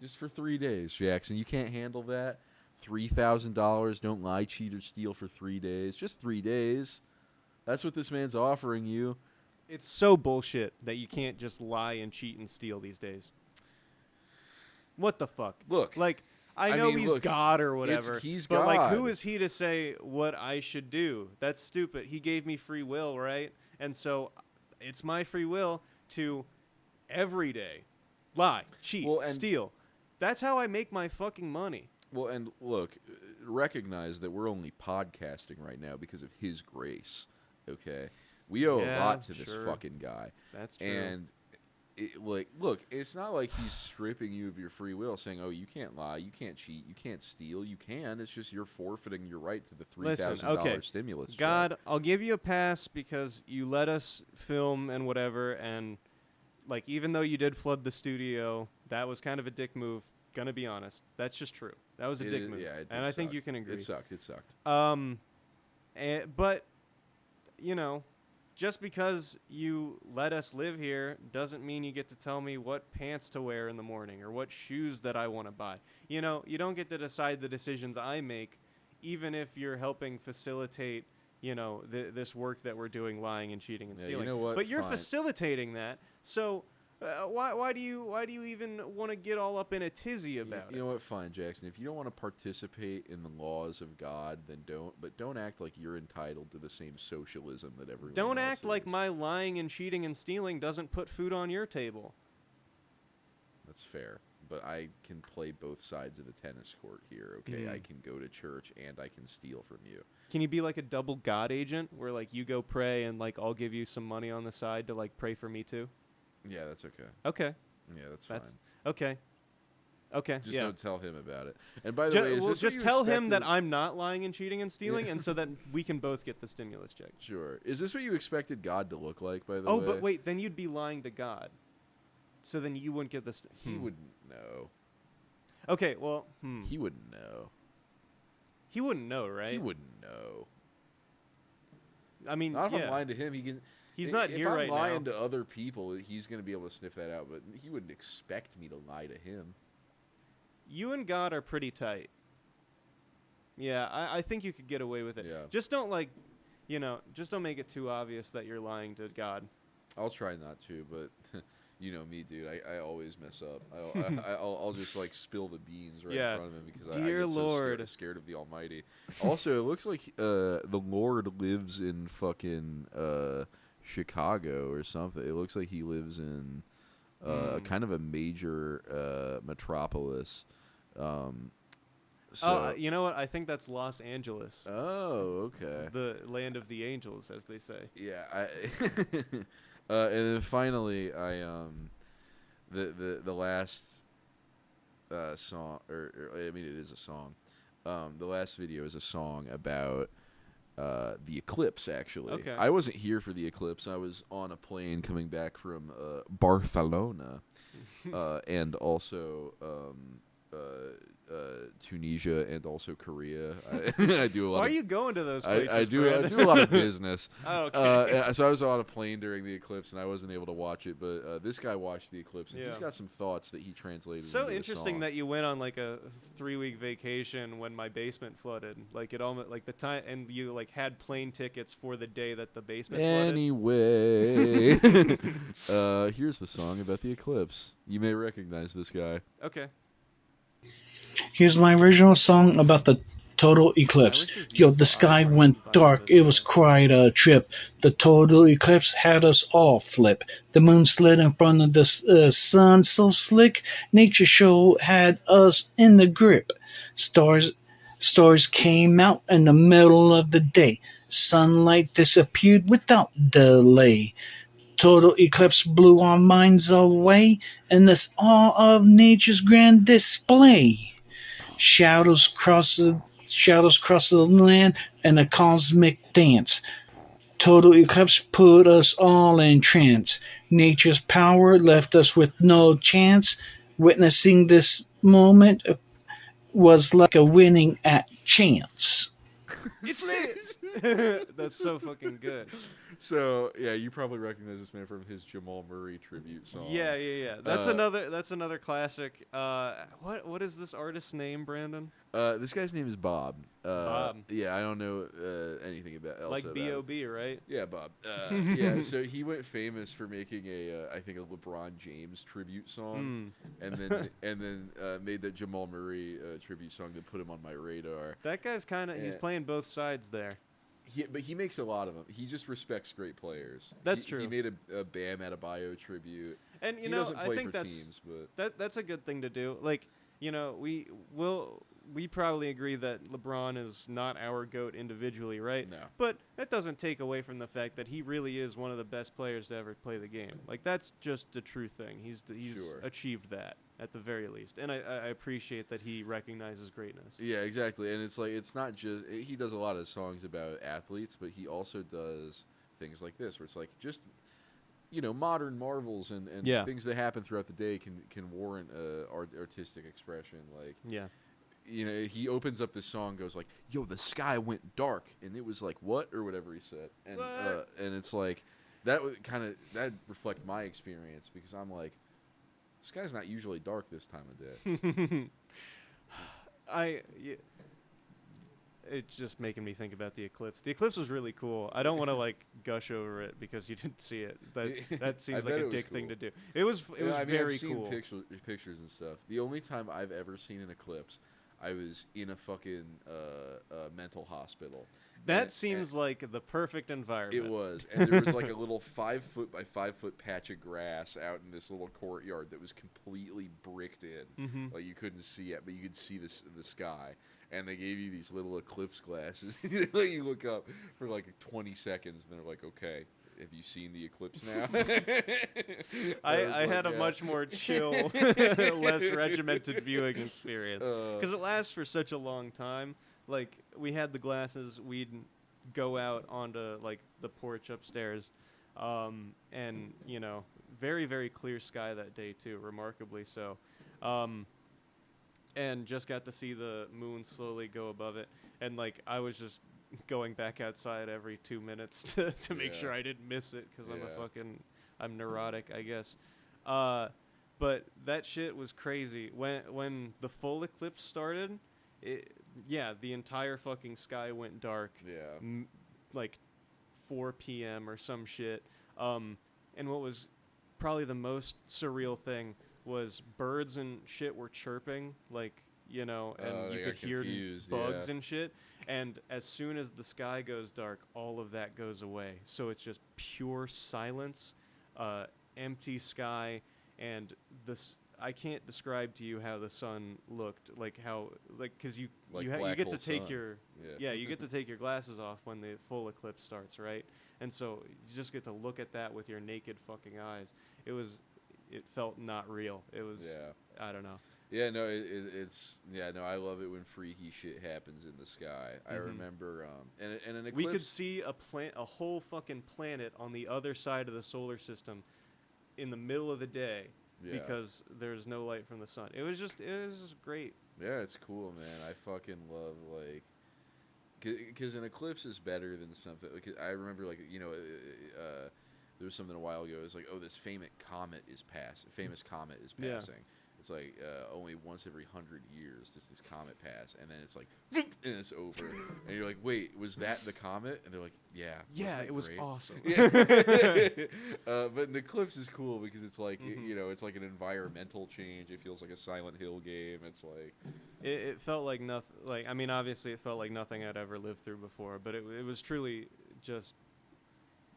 Just for 3 days, Jackson. You can't handle that. $3,000. Don't lie, cheat, or steal for 3 days. Just 3 days. That's what this man's offering you. It's so bullshit that you can't just lie and cheat and steal these days. What the fuck? Look, Like, I I know mean, he's look, God or whatever. he's but like, who God. is he to say what I should do? That's stupid. He gave me free will, right? And so it's my free will to every day lie, cheat, Well, and- steal. That's how I make my fucking money. Well, and look, recognize that we're only podcasting right now because of his grace. Okay, we owe a Yeah, lot to this sure. fucking guy. That's true. And look, it's not like he's stripping you of your free will, saying, "Oh, you can't lie, you can't cheat, you can't steal, you can." It's just you're forfeiting your right to the $3,000 okay. stimulus. check. God, I'll give you a pass because you let us film and whatever, and like even though you did flood the studio, that was kind of a dick move. Gonna be honest, that's just true. That was a It dick is- move, yeah, it and did I think suck. you can agree. It sucked. It sucked. But you know, just because you let us live here doesn't mean you get to tell me what pants to wear in the morning or what shoes that I want to buy. You know, you don't get to decide the decisions I make, even if you're helping facilitate, you know, this work that we're doing, lying and cheating and Yeah, you stealing. know what? But you're Fine. facilitating that, so why do you even want to get all up in a tizzy about You it? know what? Fine, Jackson. If you don't want to participate in the laws of God, then don't. But don't act like you're entitled to the same socialism that everyone Don't else act like is. my lying and cheating and stealing doesn't put food on your table. That's fair. But I can play both sides of the tennis court here, okay? Mm. I can go to church and I can steal from you. Can you be like a double God agent where like you go pray and like I'll give you some money on the side to like pray for me too? Yeah, that's okay. Okay. Yeah, that's That's fine. okay. Okay. Just yeah. don't tell him about it. And by the way, is Well, this what just you tell him that expected- I'm not lying and cheating and stealing, and so that we can both get the stimulus check. Sure. Is this what you expected God to look like, by the Oh, way? but wait, then you'd be lying to God. So then you wouldn't get the. He wouldn't know. Okay. Well, He wouldn't know. he wouldn't know, right? He wouldn't know. I mean, Not if yeah. I'm lying to him. He can. He's if not if here I'm right lying now. to other people, he's going to be able to sniff that out. But he wouldn't expect me to lie to him. You and God are pretty tight. Yeah, I think you could get away with it. Yeah. Just don't like, you know, just don't make it too obvious that you're lying to God. I'll try not to, but you know me, dude. I always mess up. I'll just like spill the beans right Yeah. in front of him because Dear I get so Lord. scared of the Almighty. Also, it looks like the Lord lives in fucking Chicago or something. It looks like he lives in kind of a major metropolis. You know what? I think that's Los Angeles, Oh, okay. the land of the angels, as they say. Yeah, and then finally, the last song, or I mean, it is a song. The last video is a song about the eclipse. Actually, Okay. I wasn't here for the eclipse. I was on a plane coming back from Barcelona, and also Tunisia and also Korea. I do a lot. Why of, are you going to those places? I do Brandon? a lot of business. Oh, okay. So I was on a plane during the eclipse, and I wasn't able to watch it. But this guy watched the eclipse, and he's Yeah. got some thoughts that he translated. So into a interesting song. that you went on like a 3-week vacation when my basement flooded. Like it almost like the time, and you like had plane tickets for the day that the basement flooded. Anyway, here's the song about the eclipse. You may recognize this guy. Okay. Here's my original song about the total eclipse. Yo, the sky went dark. It was quite a trip. The total eclipse had us all flip. The moon slid in front of the sun so slick. Nature show had us in the grip. Stars came out in the middle of the day. Sunlight disappeared without delay. Total eclipse blew our minds away in this awe of nature's grand display. Shadows cross the land in a cosmic dance. Total eclipse put us all in trance. Nature's power left us with no chance. Witnessing this moment was like a winning at chance. It's lit. That's so fucking good. So yeah, you probably recognize this man from his Jamal Murray tribute song. Yeah. That's another classic. What is this artist's name, Brandon? This guy's name is Bob. Bob. Yeah, I don't know anything about else Like about B.O.B., right? Yeah, Bob. Yeah, so he went famous for making I think a LeBron James tribute song, and then made that Jamal Murray tribute song that put him on my radar. That guy's kind of he's Yeah. playing both sides there. But he makes a lot of them. He just respects great players. That's He true. made a Bam Adebayo tribute. And He doesn't play I think for that's teams, but that's a good thing to do. Like, we probably agree that LeBron is not our GOAT individually, right? No. But that doesn't take away from the fact that he really is one of the best players to ever play the game. Like, that's just a true thing. He's Sure. achieved that at the very least, and I appreciate that he recognizes greatness. yeah, exactly. And it's like it's not just he does a lot of songs about athletes, but he also does things like this, where it's like just modern marvels and Yeah. things that happen throughout the day can warrant artistic expression. Like Yeah. he opens up this song, goes like, "Yo, the sky went dark," and it was like what or whatever he said, and it's like that that reflect my experience because I'm like, the sky's not usually dark this time of day. It's just making me think about the eclipse. The eclipse was really cool. I don't want to like gush over it because you didn't see it. That seems bet like it a was dick thing cool. to do. It was very I've seen cool. pictures and stuff. The only time I've ever seen an eclipse, I was in a fucking mental hospital. That seems like the perfect environment. It was, and there was like a little 5 foot by 5 foot patch of grass out in this little courtyard that was completely bricked in. Mm-hmm. Like you couldn't see it, but you could see the sky. And they gave you these little eclipse glasses. You look up for like 20 seconds, and they're like, "Okay, have you seen the eclipse now?" I had a much more chill, less regimented viewing experience because it lasts for such a long time. Like we had the glasses, we'd go out onto like the porch upstairs, and very very clear sky that day too, remarkably so. And just got to see the moon slowly go above it, and like I was just going back outside every 2 minutes to make Yeah. sure I didn't miss it because Yeah. I'm neurotic, I guess. But that shit was crazy when the full eclipse started. The entire fucking sky went dark. Yeah. Like 4 p.m. or some shit. And what was probably the most surreal thing was birds and shit were chirping, like, and they you got could hear confused, bugs yeah. and shit. And as soon as the sky goes dark, all of that goes away. So it's just pure silence, empty sky, and I can't describe to you how the sun looked, because you Like get to black take hole your Yeah. you get to take your glasses off when the full eclipse starts, right? And so you just get to look at that with your naked fucking eyes. It felt not real. It was Yeah. I don't know. Yeah, no, it's I love it when freaky shit happens in the sky. I remember, and an eclipse. We could see a whole fucking planet on the other side of the solar system in the middle of the day because there's no light from the sun. It was just great. Yeah, it's cool, man. I fucking love because an eclipse is better than something. Like I remember, there was something a while ago. It's like, oh, this famous comet is passing. Yeah. It's like only once every 100 years does this comet pass, and then it's like, and it's over. And you're like, wait, was that the comet? And they're like, yeah. Yeah, it was great? awesome. Yeah. But an eclipse is cool because it's like, it's like an environmental change. It feels like a Silent Hill game. It's like... It felt like nothing. Like, I mean, obviously it felt like nothing I'd ever lived through before, but it was truly just...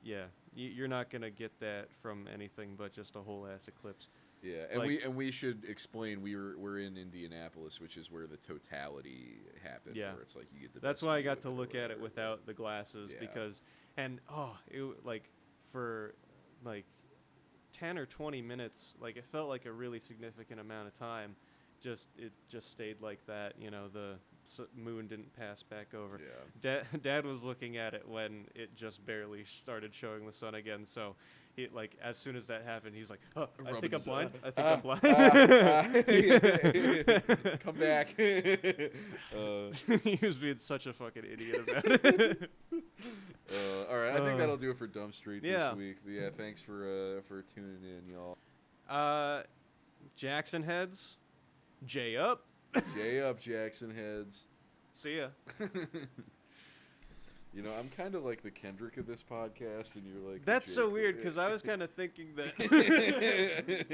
Yeah, you're not going to get that from anything but just a whole-ass eclipse. Yeah, and we should explain we're in Indianapolis, which is where the totality happened. Yeah, where it's like you get the. That's best why I view got of to look at it without the glasses because, for 10 or 20 minutes, like it felt like a really significant amount of time. It just stayed like that. You know, the moon didn't pass back over. Yeah. Dad was looking at it when it just barely started showing the sun again. So, as soon as that happened, he's like, "Oh, I think I'm blind. I think I'm blind." Come back. He was being such a fucking idiot about it. All right, I think that'll do it for Dumb Street this Yeah. week. But yeah, thanks for tuning in, y'all. Jackson heads, J up. J up, Jackson heads. See ya. I'm kind of like the Kendrick of this podcast, and you're like... That's so weird because I was kind of thinking that.